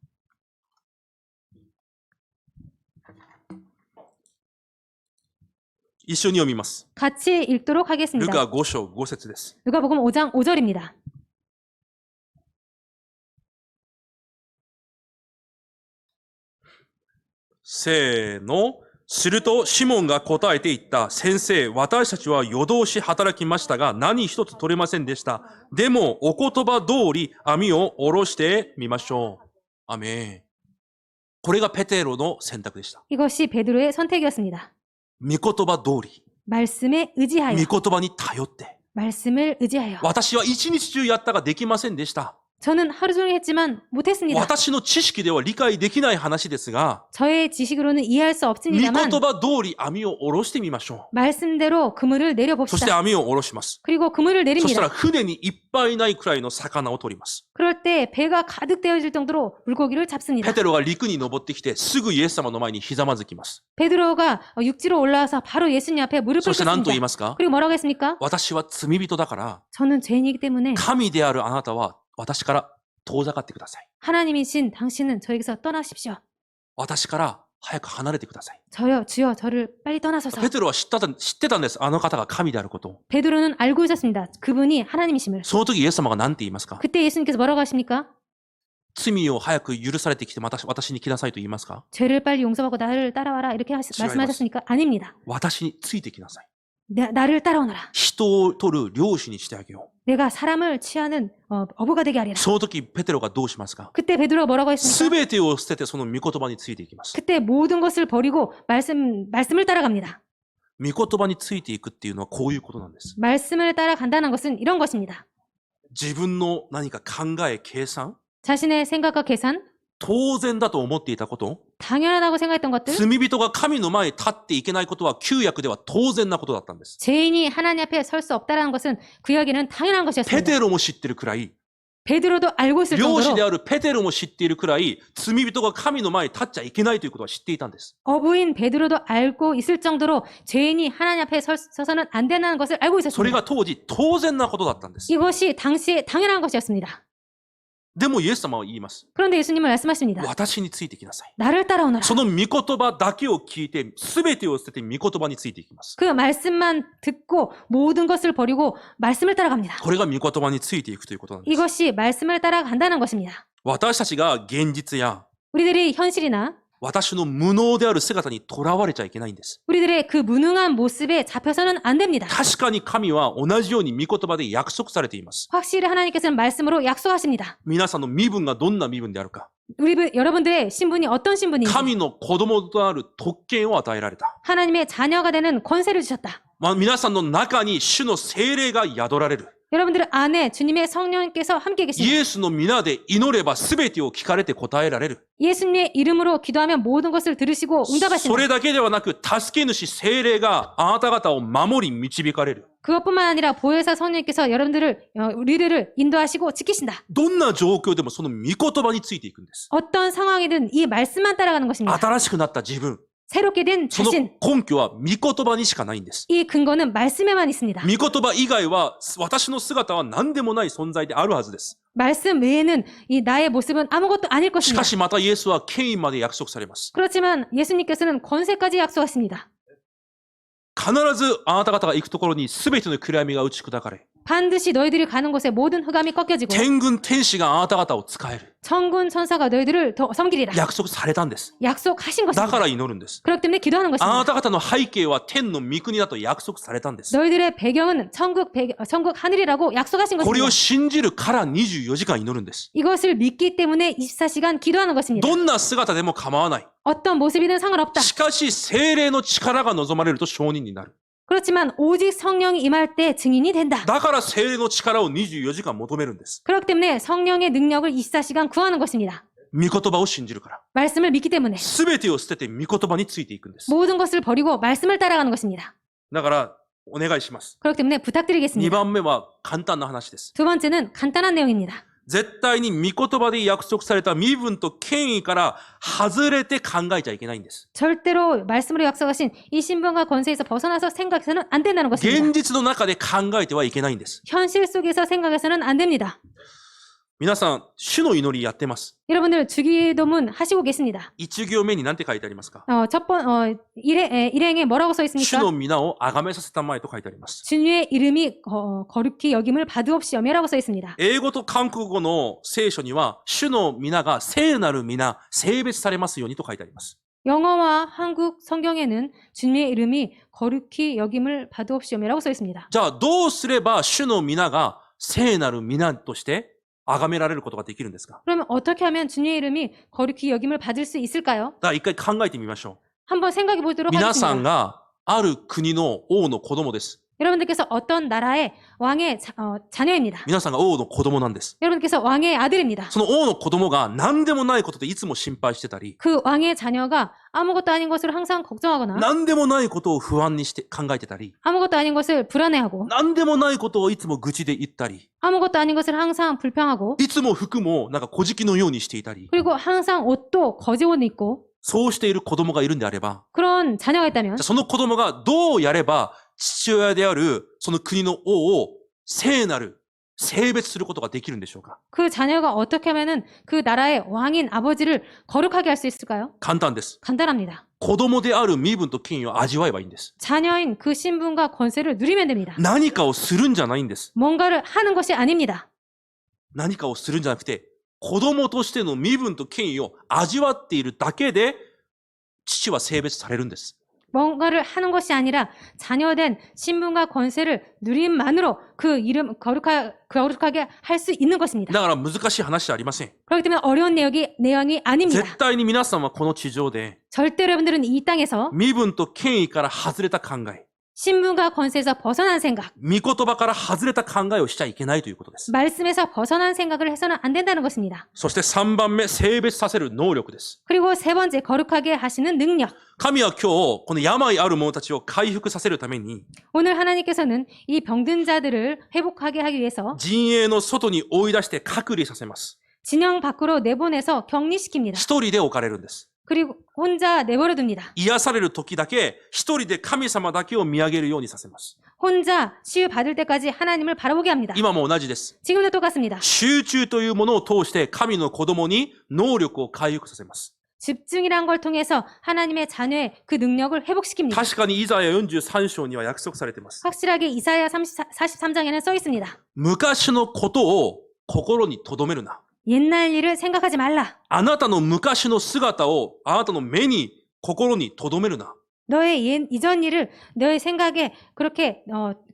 一緒に読みます。 같이 읽도록 ル 하겠습니다. カ5章5節です。 누가복음 5장 5절입니다. せーの。すると、シモンが答えて言った。先生、私たちは夜通し働きましたが、何一つ取れませんでした。でも、お言葉通り網を下ろしてみましょう。アメン。これがペテロの選択でした。 이것이 베드로의 선택이었습니다. 御言葉通り。 말씀에 의지하여, 御言葉に頼って。 말씀을 의지하여. 私は一日中やったができませんでした。 저는 하루 종일 했지만 못했습니다. 私の知識では理解できない話ですが、 저의 지식으로는 이해할 수 御言 없습니다만 葉通り網を下ろしてみましょ 말씀대로 그물을 う。そして 내려봅시다. 網を下ろします。 그리고 그물을 そしたら 내립니다. 船にいっぱいないくらいの魚を取ります。 그럴 때 배가 가득 되어질 정도로 물고기를 잡습니다. ペテロが陸に登ってきて、すぐイエス様の前にひざまずきます。 베드로가 육지로 올라와서 바로 예수님 앞에 무릎을 そして何と言い 꿇습니다. ますか？ 그리고 뭐라고 했습니까? 私は罪人だから、 저는 죄인이기 때문에 神であるあなたは私から遠ざかってください。 하나님이신 당신은 저에게서 떠나십시오. 私から早く離れてください。 저요 주여 저를 빨리 떠나소서. ペテロは知ってたんです。あの方が神であることを。 베드로는 알고 있었습니다. 그분이 하나님이심을. その時イエス様が何て言いますか？ 그때 예수님께서 뭐라고 하십니까? 罪を早く許されてきて私に来なさいと言いますか？ 죄를 빨리 용서하고 나를 따라와라 이렇게 말씀하셨습니까? 아닙니다. 私についてきなさい。 나를 따라오너라. 人を取る漁師にしてあげよ 내가 사람을 취하는 어부가 되게 う。 하리라. その時ペテロがどうしますか？ 그때 베드로가 뭐라고 す 했습니까? べてを捨ててその御言葉についていきます。 그때 모든 것을 버리고 말씀을 따라갑니다. 御言葉についていくっていうのはこういうことなんです。 말씀을 따라간다는 것은 이런 것입니다. 自分の何か考え、計算、 자신의 생각과 계산, 当然だと思っていたこと、 당연하다고 생각했던 것들, 罪人が神の前に立っていけないことは旧約では当然なことだったんです。 죄인이 하나님 앞에 설 수 없다는 것은 구약에는 당연한 ペ 것이었습니다. テロも知ってるくらい、 베드로도 알고 있을 漁師で 정도로 あるペテロも知っているくらい、罪人が神の前に立っちゃいけないということは知っていたんです。 어부인 베드로도 알고 있을 정도로 죄인이 하나님 앞에 서서는 안 된다는 것을 알고 それ 있었습니다. が当時当然なことだったんです。 이것이 당시에 당연한 것이었습니다. でもイエス様は言います。 그런데 예수님은 말씀하십니다. 私についてきなさい。 나를 따라오너라. その御言葉だけを聞いて、すべてを捨てて御言葉についていきます。 그 말씀만 듣고 모든 것을 버리고 말씀을 따라갑니다. これが御言葉についていくということなんです。 이것이 말씀을 따라간다는 것입니다. 私たちが現実や 우리들이 현실이나 私の無能である姿にとらわれちゃいけないんです。 우리들의 그 무능한 모습에 잡혀서는 안 됩니다. 確かに神は同じように御言葉で約束されています。 확실히 하나님께서는 말씀으로 약속하십니다. 皆さんの身分がどんな身分であるか。 여러분들의 신분이 어떤 신분인지 神の子供となる特権を与えられた。 하나님의 자녀가 되는 권세를 주셨다. 皆さんの中に主の聖霊が宿られる。 여러분들 안에 주님의 성령께서 함께 イ 계십니다. エスの皆で祈れば全てを聞かれて答えられる。 예수님의 이름으로 기도하면 모든 것을 들으시고 そ 응답하십니다. れだけではなく、助け主聖霊があなた方を守り導かれる。 그것뿐만 아니라 보혜사 성령께서 우리들을 인도하시고 지키신다. どんな状況でもその御言葉についていくんです。 어떤 상황이든 이 말씀만 따라가는 것입니다. 新しくなった自分、 새롭게 된 その 자신, 根拠は御言葉にしかないんです。 이 근거는 말씀에만 있습니다. 御言葉以外は私の姿は何でもない存在であるはずです。 말씀 외에는 이 나의 모습은 아무것도 아닐 し 것입니다. かしまたイエスは権威まで約束されます。 그렇지만 예수님께서는 권세까지 약속하십니다. 必ずあなた方が行くところに全ての暗闇が打ち砕かれ、 반드시 너희들이 가는 곳에 모든 흑암이 꺾여지고 天軍天使があなた方を使える。 천군 천사가 너희들을 더 섬기리라. 約束されたんです。 약속하신 だ 것입니다. から祈るんです。 그렇기 때문에 기도하는 あな 것입니다. た方の背景は天の御国だと約束されたんです。 너희들의 배경은 천국 하늘이라고 약속하신 これ 것입니다. を信じるから24時間祈るんです。 이것을 믿기 때문에 24시간 기도하는 것입니다. どんな姿でも構わない。 어떤 모습이든 상관없다. しかし聖霊の力が望まれると証人になる。 그렇지만 오직 성령이 임할 때 증인이 된다. だから聖霊の力を24時間求めるんです。 그렇기 때문에 성령의 능력을 24시간 구하는 것입니다. 御言葉を信じるから。 말씀을 믿기 때문에 すべてを捨てて御言葉についていくんです。 모든 것을 버리고 말씀을 따라가는 것입니다. だから、お願いします。 그렇기 때문에 2 부탁드리겠습니다. 番目は簡単な話です。 두 번째는 간단한 내용입니다. 絶対に御言葉で約束された身分と権威から外れて考えちゃいけないんです。 절대로 말씀으로 약속하신 이 신분과 권세에서 벗어나서 생각해서는 안 된다는 現 것입니다. 実の中で考えてはいけないんです。 현실 속에서 생각해서는 안 됩니다. 皆さん、主の祈りやってます。 여러분들 주기도문 하시고 계십니다. 1行目に何て書いてありますか？ 일행에 뭐라고 써 主 있습니까? の皆を崇めさせたまえと書いてあります。 주님의 이름이 거룩히 여김을 바두없이 여매라고 써 있습니다. 英語と韓国語の聖書には、主の皆が聖なる皆、性別されますようにと書いてあります。 영어와 한국 성경에는 주님의 이름이 거룩히 여김을 바두없이 여매라고 써 있습니다. じゃあ、どうすれば主の皆が聖なる皆として崇められることができるんですか？ 그러면 어떻게 하면 주님의 이름이 거룩히 여김을 받을 수 있을까요? だから一回考えてみましょ 한번 생각해 う。 보도록 皆さん 하겠습니다. がある国の王の子供です。 여러분들께서 어떤 나라의 왕의 자녀입니다. 皆さんが王の子供なんです。 여러분께서 왕의 아들입니다. その王の子供が何でもないことでいつも心配してたり、 그 왕의 자녀가 아무것도 아닌 것으로 항상 걱정하거나 何でもないことを不安にして考えてたり、 아무것도 아닌 것을 불안해하고 何でもないことをいつも愚痴で言ったり、 아무것도 아닌 것을 항상 불평하고 いつも服もなんか小敷のようにしていたり、 그리고 항상 옷도 거지 옷 입고 そうしている子供がいるんであれば、 그런 자녀가 있다면 じゃあその子供がどうやれば父親であるその国の王を聖なる、性別することができるんでしょうか？ 그 자녀가 어떻게 하면은 그 나라의 왕인 아버지를 거룩하게 할 수 있을까요? 簡単です。 간단합니다. 子供である身分と権威を味わえばいいんです。 자녀인 그 신분과 권세를 누리면 됩니다. 何かをするんじゃないんです。 뭔가를 하는 것이 아닙니다. 何かをするんじゃなくて、子供としての身分と権威を味わっているだけで、父は性別されるんです。 뭔가를 하는 것이 아니라 자녀된 신분과 권세를 누림만으로 그 이름 거룩하게 할 수 있는 것입니다. だから難しい話じゃありません。 그렇기 때문에 어려운 내용이 아닙니다. 絶対に皆さんはこの地上で、 절대로 여러분들은 이 땅에서 身分と権威から外れた考え、 신분과 권세에서 벗어난 생각, 御言葉から外れた考えをしちゃいけないということです。 말씀에서 벗어난 생각을 해서는 안 된다는 것입니다. そして3番目、性別させる能力です。 그리고 세 번째, 거룩하게 하시는 능력. 神は今日、この病ある者たちを回復させるために、 오늘 하나님께서는 이 병든 자들을 회복하게 하기 위해서 陣営の外に追い出して隔離させます。 진영 밖으로 내보내서 격리시킵니다. 一人で置かれるんです。 그리고 혼자 내버려 둡니다. 癒される時だけ、一人で神様だけを見上げるようにさせます。 혼자 치유받을 때까지 하나님을 바라보게 합니다. 今も同じです。 지금도 똑같습니다. 集中というものを通して神の子供に能力を回復させます。 집중이란 걸 통해서 하나님의 자녀의 그 능력을 회복시킵니다. 確かにイザヤ43章には約束されています。 확실하게 이사야 43장에는 써 있습니다. 昔のことを心に留めるな。 옛날 일을 생각하지 말라. あなたの昔の姿をあなたの目に、心に留めるな。 너의 이전 일을 너의 생각에 그렇게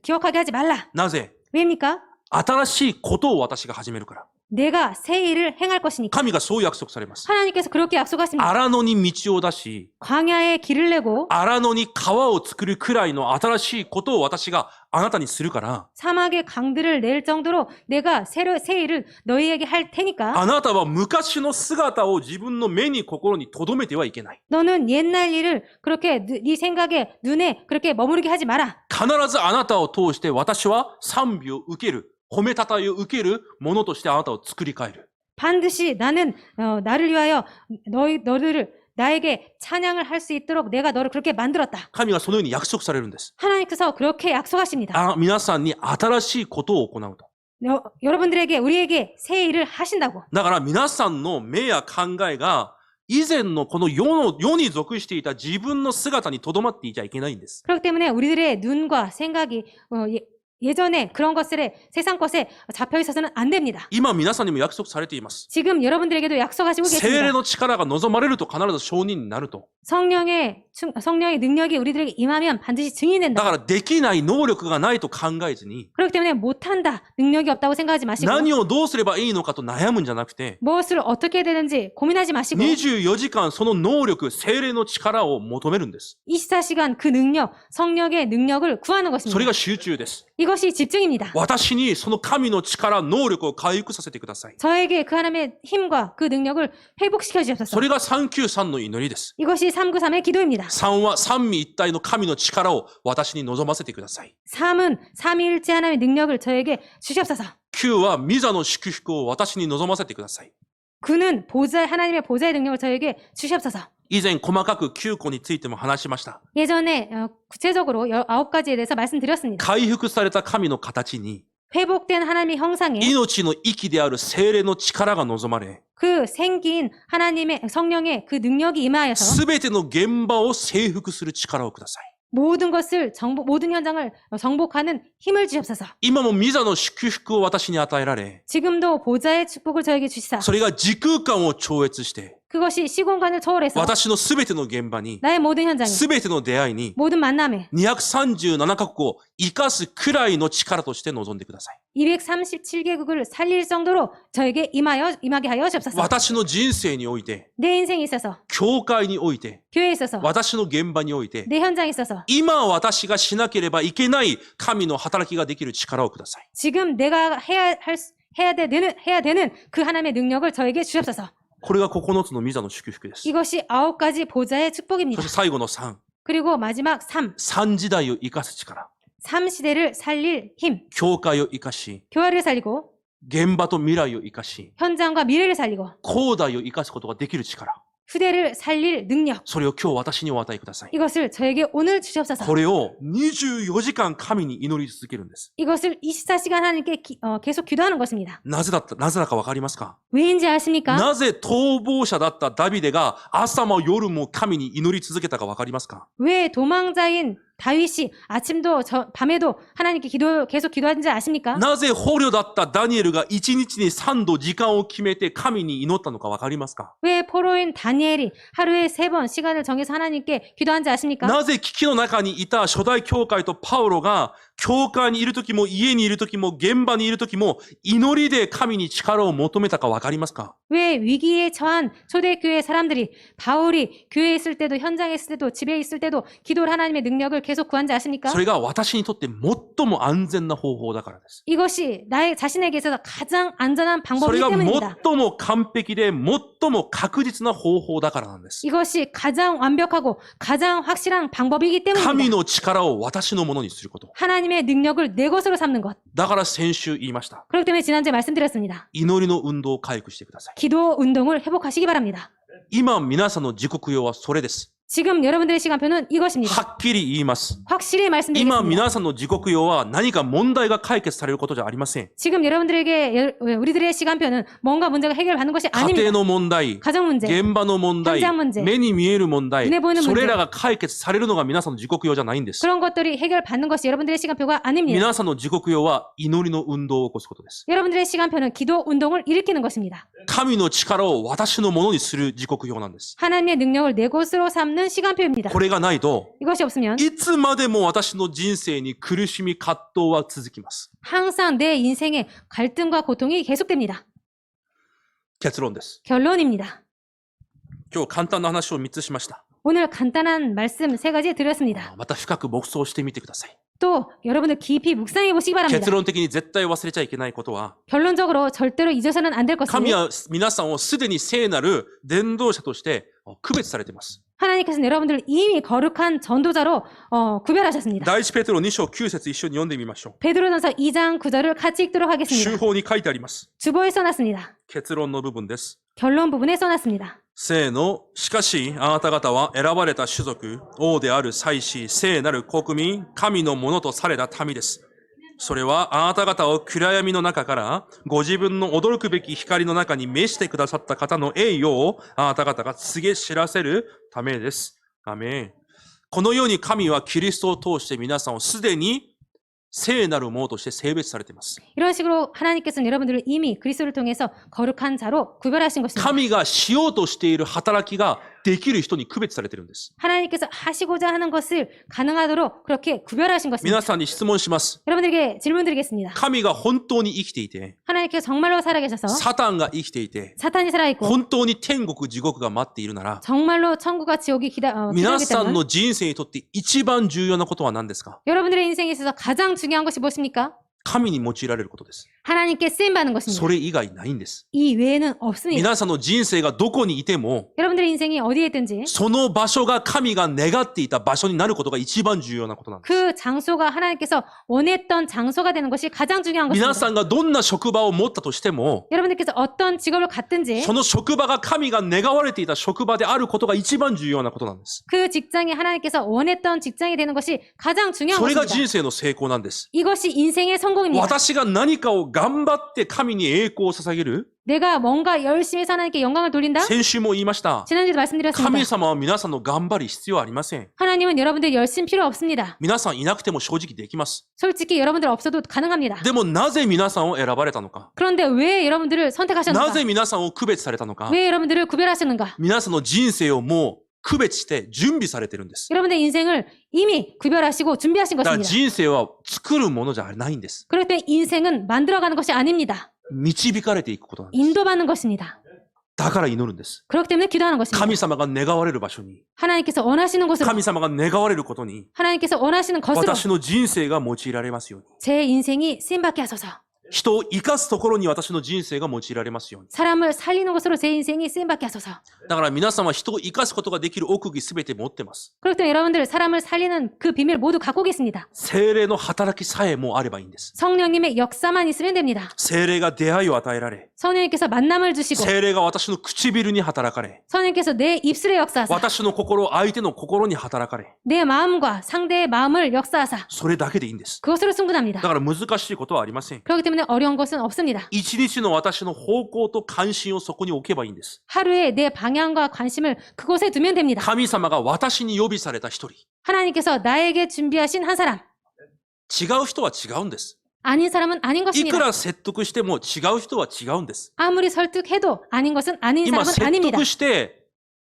기억하게 하지 말라. なぜ？ 왜입니까? 新しいことを私が始めるから。 내가 새 일을 행할 것이니까. 神がそう約束されます。 하나님께서 그렇게 약속하십니다. 荒野に道を出し、 광야에 길을 내고 荒野に川を作るくらいの新しいことを私があなたにするから、 사막에 강들을 낼 정도로 내가 새 일을 너희에게 할 테니까 あなたは昔の姿を自分の目に心に留めてはいけない。 너는 옛날 일을 그렇게 네 생각에 눈에 그렇게 머무르게 하지 마라. 必ずあなたを通して私は賛美を受ける、褒めたたえを受けるものとしてあなたを作り変える。 반드시 나는 나를 위하여 너희를 나에게 찬양을 할 수 있도록 내가 너를 그렇게 만들었다. 神はそのように約束されるんです。 하나님께서 그렇게 약속하십니다. 皆さんに新しいことを行うと。 여러분들에게 우리에게 새 일을 하신다고. だから皆さんの目や考えが以前のこの世に属していた自分の姿に留まっていちゃいけないんです。 그렇기 때문에 우리들의 눈과 생각이 예전에 그런 것에 세상 것에 잡혀 있어서는 안 됩니다. 今皆さんにも約束されています。 지금 여러분들에게도 약속하시고 聖霊 계십니다. の力が望まれると必ず証人になると。 성령의 능력이 우리들에게 임하면 반드시 증인이 だ 된다. からできない能力がないと考えずに、 그렇기 때문에 못한다, 능력이 없다고 생각하지 마시고 何をどうすればいいのかと悩むんじゃなくて、 무엇을 어떻게 해야 되는지 고민하지 마시고 24時間その能力、聖霊の力を求めるんです。 24시간 그 능력, 성령의 능력을 구하는 それ 것입니다. が集中です。 이것이 집중입니다. 私にその神の力、能力を回復させてください。 저에게 그 하나님의 힘과 그 능력을 회복시켜 そ 주옵소서. れが393の祈りです。 이것이 393의 기도입니다. 3は三位一体の神の力を私に望ませてください。 3은 삼위일체 하나님의 능력을 저에게 주시옵소서. 9は御座の祝福を私に望ませてください。 9는 하나님의 보좌의 능력을 저에게 주시옵소서. 以前細かく9個についても話しました。 예전에 구체적으로 9가지에 대해서 말씀드렸습니다. 回復された神の形に 회복된 하나님의 형상에 命の息である精霊の力が望まれ、 그 생긴 하나님의 성령의 그 능력이 임하여서 すべての現場を征服する力をください。 모든 것을 모든 현장을 정복하는 힘을 주옵소서. 今も御座の祝福を私に与えられ、 지금도 보좌의 축복을 저에게 주시사 それが時空間を超越して、 그것이 시공간을 초월해서 私のすべての現場に、 나의 모든 현장에 すべての出会いに、 모든 만남에 237カ国を生かすくらいの力として臨んでください。 237개국을 살릴 정도로 저에게 임하게 하여 주옵소서. 私の人生において、 내 인생에 있어서 教会において、 교회에 있어서 私の現場において、 내 현장에 있어서 今私がしなければいけない神の働きができる力をください。 지금 내가 해야 되는 그 하나님의 능력을 저에게 주옵소서. これが9つの御座の祝福です。 이것이 9가지 보좌의 そ 축복입니다. して最後の3。 그리고 마지막 3. 3時代を生かす力。 3시대를 살릴 힘. 教会を生かし、 교회를 살리고 現場と未来を生かし、 현장과 미래를 살리고 後代を生かすことができる力。 후대를 살릴 능력. それを今日私にお与えください。 이것을 저에게 오늘 주시옵소서. これを24時間神に祈り続けるんです。 이것을 24시간 하나님께 계속 기도하는 것입니다. なぜだかわかりますか？ 왜인지 아십니까? なぜ逃亡者だったダビデが朝も夜も神に祈り続けたかわかりますか？ 왜 도망자인 다윗이 아침도 밤에도 하나님께 계속 기도하는지 아십니까? なぜ捕虜だったダニエルが1日に3度時間を決めて神に祈ったのかわかりますか？ 왜 포로인 다니엘이 하루에 3번 시간을 정해서 하나님께 기도하는지 아십니까? なぜ危機の中にいた初代教会とパウロが教会にいる時も家にいる時も現場にいる時も祈りで神に力を求めたかわかりますか？ 왜 위기에 처한 초대교회 사람들이 바울이 교회에 있을 때도 현장에 있을 때도 집에 있을 때도 기도를 하나님의 능력을 계속 구한지 아십니까? それが私にとって最も安全な方法だからです。 이것이 나의 자신에게 있어서 가장 안전한 そ 방법이기 れが 때문입니다. 最も完璧で最も確実な方法だからなんです。 이것이 가장 완벽하고 가장 확실한 방법이기 神 때문입니다. の力を私のものにすること。 하나님의 능력을 내 것으로 삼는 것. だから先週言いました。 그렇기 때문에 지난주에 말씀드렸습니다. 祈りの運動を回復してください。 기도 운동을 회복하시기 바랍니다. 今皆さんの自国用はそれです。 지금 여러분들의 시간표는 이것입니다. はっきり言います。 확실히 今 말씀드리겠습니다. 皆さんの自国用は何か問題が解決されることじゃありません。 지금 여러분들에게 우리들의 시간표는 뭔가 문제가 해결받는 것이 家庭 아닙니다. の問題、 가정 문제, 現場の問題 현장 문제 、目に見える問題 눈에 보이는 、そ 문제 れらが解決されるのが皆さんの自国用じゃないんです。 그런 것들이 해결받는 것이 여러분들의 시간표가 아닙니다. 皆さんの自国用は祈りの運動を起こすことです。 여러분들의 시간표는 기도 운동을 일으키는 것입니다. 神の力を私のものにする自国用なんです。 하나님의 능력을 내 것으로 삼는 시간표입니다. これがないと、 이것이 없으면 いつまでも私の人生に苦しみ葛藤は続きます。 항상 내 인생에 갈등과 고통이 계속됩니다. 結論です。 결론입니다. 今日簡単な話を3つしました。 오늘 간단한 말씀 3가지 드렸습니다. また深く黙想してみてください。 또 여러분들 깊이 묵상해 보시기 바랍니다. 結論的に絶対忘れちゃいけないことは、 결론적으로 절대로 잊어서는 안 될 神 것은 は皆さんをすでに聖なる伝道者として区別されています。 하나님께서는 여러분들을 이미 거룩한 전도자로 구별하셨습니다. 第一ペテロ2章9節一緒に読んでみましょう。 베드로전서 2장 9절을 같이 읽도록 修 하겠습니다. 法に書いてあります。 주보에 써놨습니다. 結論の部分です。 결론 부분에 써놨습니다. せーの。しかし、あなた方は選ばれた種族、王である祭司、聖なる国民、神のものとされた民です。それはあなた方を暗闇の中からご自分の驚くべき光の中に召してくださった方の栄誉をあなた方が告げ知らせるためです。アメン。このように神はキリストを通して皆さんをすでに聖なるものとして性別されています。 이런 식으로 하나님께서는 여러분들을 이미 그리스도를 통해서 거룩한 자로 구별하신 것입니다. 神がしようとしている働きができる人に区別されてるんです。 하나님께서 하시고자 하는 것을 가능하도록 그렇게 구별하신 것입니다. 皆さんに質問します。 여러분들에게 질문 드리겠습니다. 神が本当に生きていて、 하나님께서 정말로 살아계셔서 サタンが生きていて、 사탄이 살아있고 本当に天国地獄が待っているなら、 정말로 천국과 지옥이 皆さん 기다리기 때문에 の人生にとって一番重要なことは何ですか？ 여러분들의 인생에 있어서 가장 중요한 것이 무엇입니까? 神に用いられることです。 하나님께 쓰임받는 것입니다. それ以外ないんです。 이 외에는 없습니다. 皆さんの人生がどこにいても、 여러분들의 인생이 어디에 있든지 その場所が神が願っていた場所になることが一番重要なことなんです。 그 장소가 하나님께서 원했던 장소가 되는 것이 가장 중요한 皆 것입니다. さんがどんな職場を持ったとしても、 여러분들께서 어떤 직업을 갖든지 その職場が神が願われていた職場であることが一番重要なことなんです。 그 직장이 하나님께서 원했던 직장이 되는 것이 가장 중요한 それが 것입니다. 人生の成功なんです。 이것이 인생의 성공입니다. 私が何かを頑張って神に栄光を捧げる。 내가 뭔가 열심히 해서 하나님께 영광을 돌린다? 先週も言いました。 지난주에도 말씀드렸습니다. 神様は皆さんの頑張り必要ありません。 하나님은 여러분들의 열심 필요 없습니다. 皆さんいなくても正直できます。 솔직히 여러분들 없어도 가능합니다. でもなぜ皆さんを選ばれたのか。 그런데 왜 여러분들을 な 선택하셨는가? ぜ皆さんを区別されたのか。 왜 여러분들을 구별하셨는가? 皆さんの人生をもう区別して準備されてるんです。 여러분들의 인생을 이미 구별하시고 준비하신 だから 것입니다. 人生は作るものじゃないんです。 그렇기 때문에 인생은 만들어가는 것이 아닙니다. 導かれていくことなんです。 인도받는 것입니다. だから祈るんです。 그렇기 때문에 기도하는 것입니다. 神様が願われる場所に、 하나님께서 원하시는 곳으로 神様が願われることに、 하나님께서 원하시는 것으로 私の人生が用いられますように。 제 인생이 쓰임받게 하소서. 人を生かすところに私の人生が用いられますように。 사람을 살리는 것으로 제 인생이 쓰임받게 하소서. だから皆さんは人を生かすことができる奥義すべて持ってます。 그렇기 때문에 여러분들 사람을 살리는 그 비밀 모두 갖고 계십니다. 聖霊の働きさえもあればいいんです。 성령님의 역사만 있으면 됩니다. 聖霊が出会いを与えられ、 성령님께서 만남을 주시고 聖霊が私の唇に働かれ、 성령님께서 내 입술에 역사하사 私の心、相手の心に働かれ、 내 마음과 상대의 마음을 역사하사 それだけでいいんです。 그것으로 だ 충분합니다. から難しいことはありません。 그렇기 때문에 어려운 것은 없습니다. 一日の私の方向と関心をそこに置けばいいんです。 하루에 내 방향과 관심을 그곳에 두면 됩니다. 神様が私に呼びされた一人。 하나님께서 나에게 준비하신 한 사람, 違う人は違うんです。 아닌 사람은 아닌 いく 것입니다. ら説得しても違う人は違うんです。 아무리 설득해도 아닌 것은 아닌 今 사람은 説 아닙니다. 得して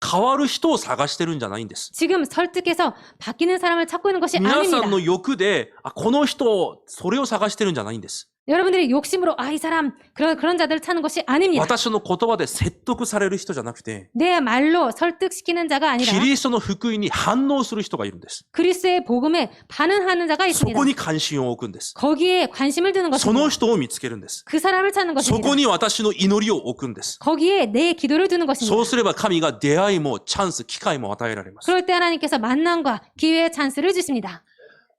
変わる人を探してるんじゃないんです。 지금 설득해서 바뀌는 사람을 찾고 있는 것이 皆さ 아닙니다. んの欲で、この人、それを探してるんじゃないんです。 여러분들이 욕심으로 이 사람 그런 자들을 찾는 것이 아닙니다. 私の言葉で説得される人じゃなくて、 내 말로 설득시키는 자가 아니라 キリストの福音に反応する人がいるんです。 그리스도의 복음에 반응하는 자가 そ 있습니다. こに関心を置くんです。 거기에 관심을 두는 その 것입니다. 人を見つけるんです。 그 사람을 찾는 そ 것입니다. こに私の祈りを置くんです。 거기에 내 기도를 두는 것입니다. そうすれば神が出会いもチャンス、機会も与えられます。 그럴 때 하나님께서 만남과 기회의 찬스를 주십니다.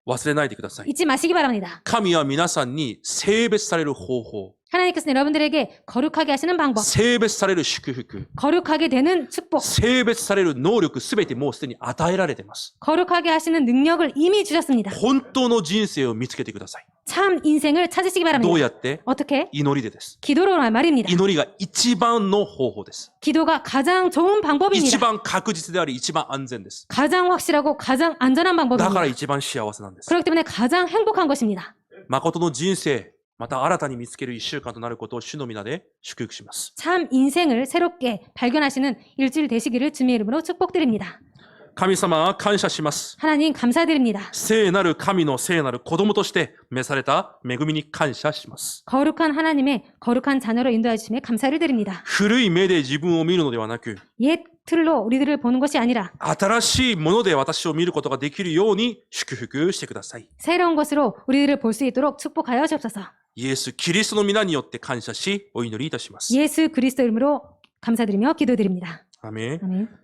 忘れないでください。 잊지 마시기 바랍니다. 神は皆さんに性別される方法、 하나님께서는 여러분들에게 거룩하게 하시는 방법, 性別される祝福、 거룩하게 되는 축복, 性別される能力すべてもうすでに与えられています。 거룩하게 하시는 능력을 이미 주셨습니다. 本当の人生を見つけてください。 참 인생을 찾으시기 どう 바랍니다. やって？ 어떻게? 祈りでです。 기도로 말입니다. 祈りが一番の方法です。 기도가 가장 좋은 一 방법입니다. 番確実であり一番安全です。 가장 확실하고 가장 안전한 だから 방법입니다. 一番幸せなんです。 그렇기 때문에 가장 행복한 것입니다. 誠の人生、また新たに見つける一週間となることを主の皆で祝福します。 참 인생을 새롭게 발견하시는 일주일 되시기를 주님의 이름으로 축복드립니다. 神様は感謝します。 하나님 감사드립니다. 聖なる神の聖なる子供として召された恵みに感謝します。 거룩한 하나님의 거룩한 자녀로 인도해 주심에 감사를 드립니다. 古い目で自分を見るのではなく、 옛 틀로 우리들을 보는 것이 아니라 新しいもので私を見ることができるように祝福してください。 새로운 것으로 우리들을 볼 수 있도록 축복하여 주옵소서. イエス・キリストの皆によって感謝し、お祈りいたします。 예수 그리스도 이름으로 감사드리며 기도드립니다. 아멘. 아멘.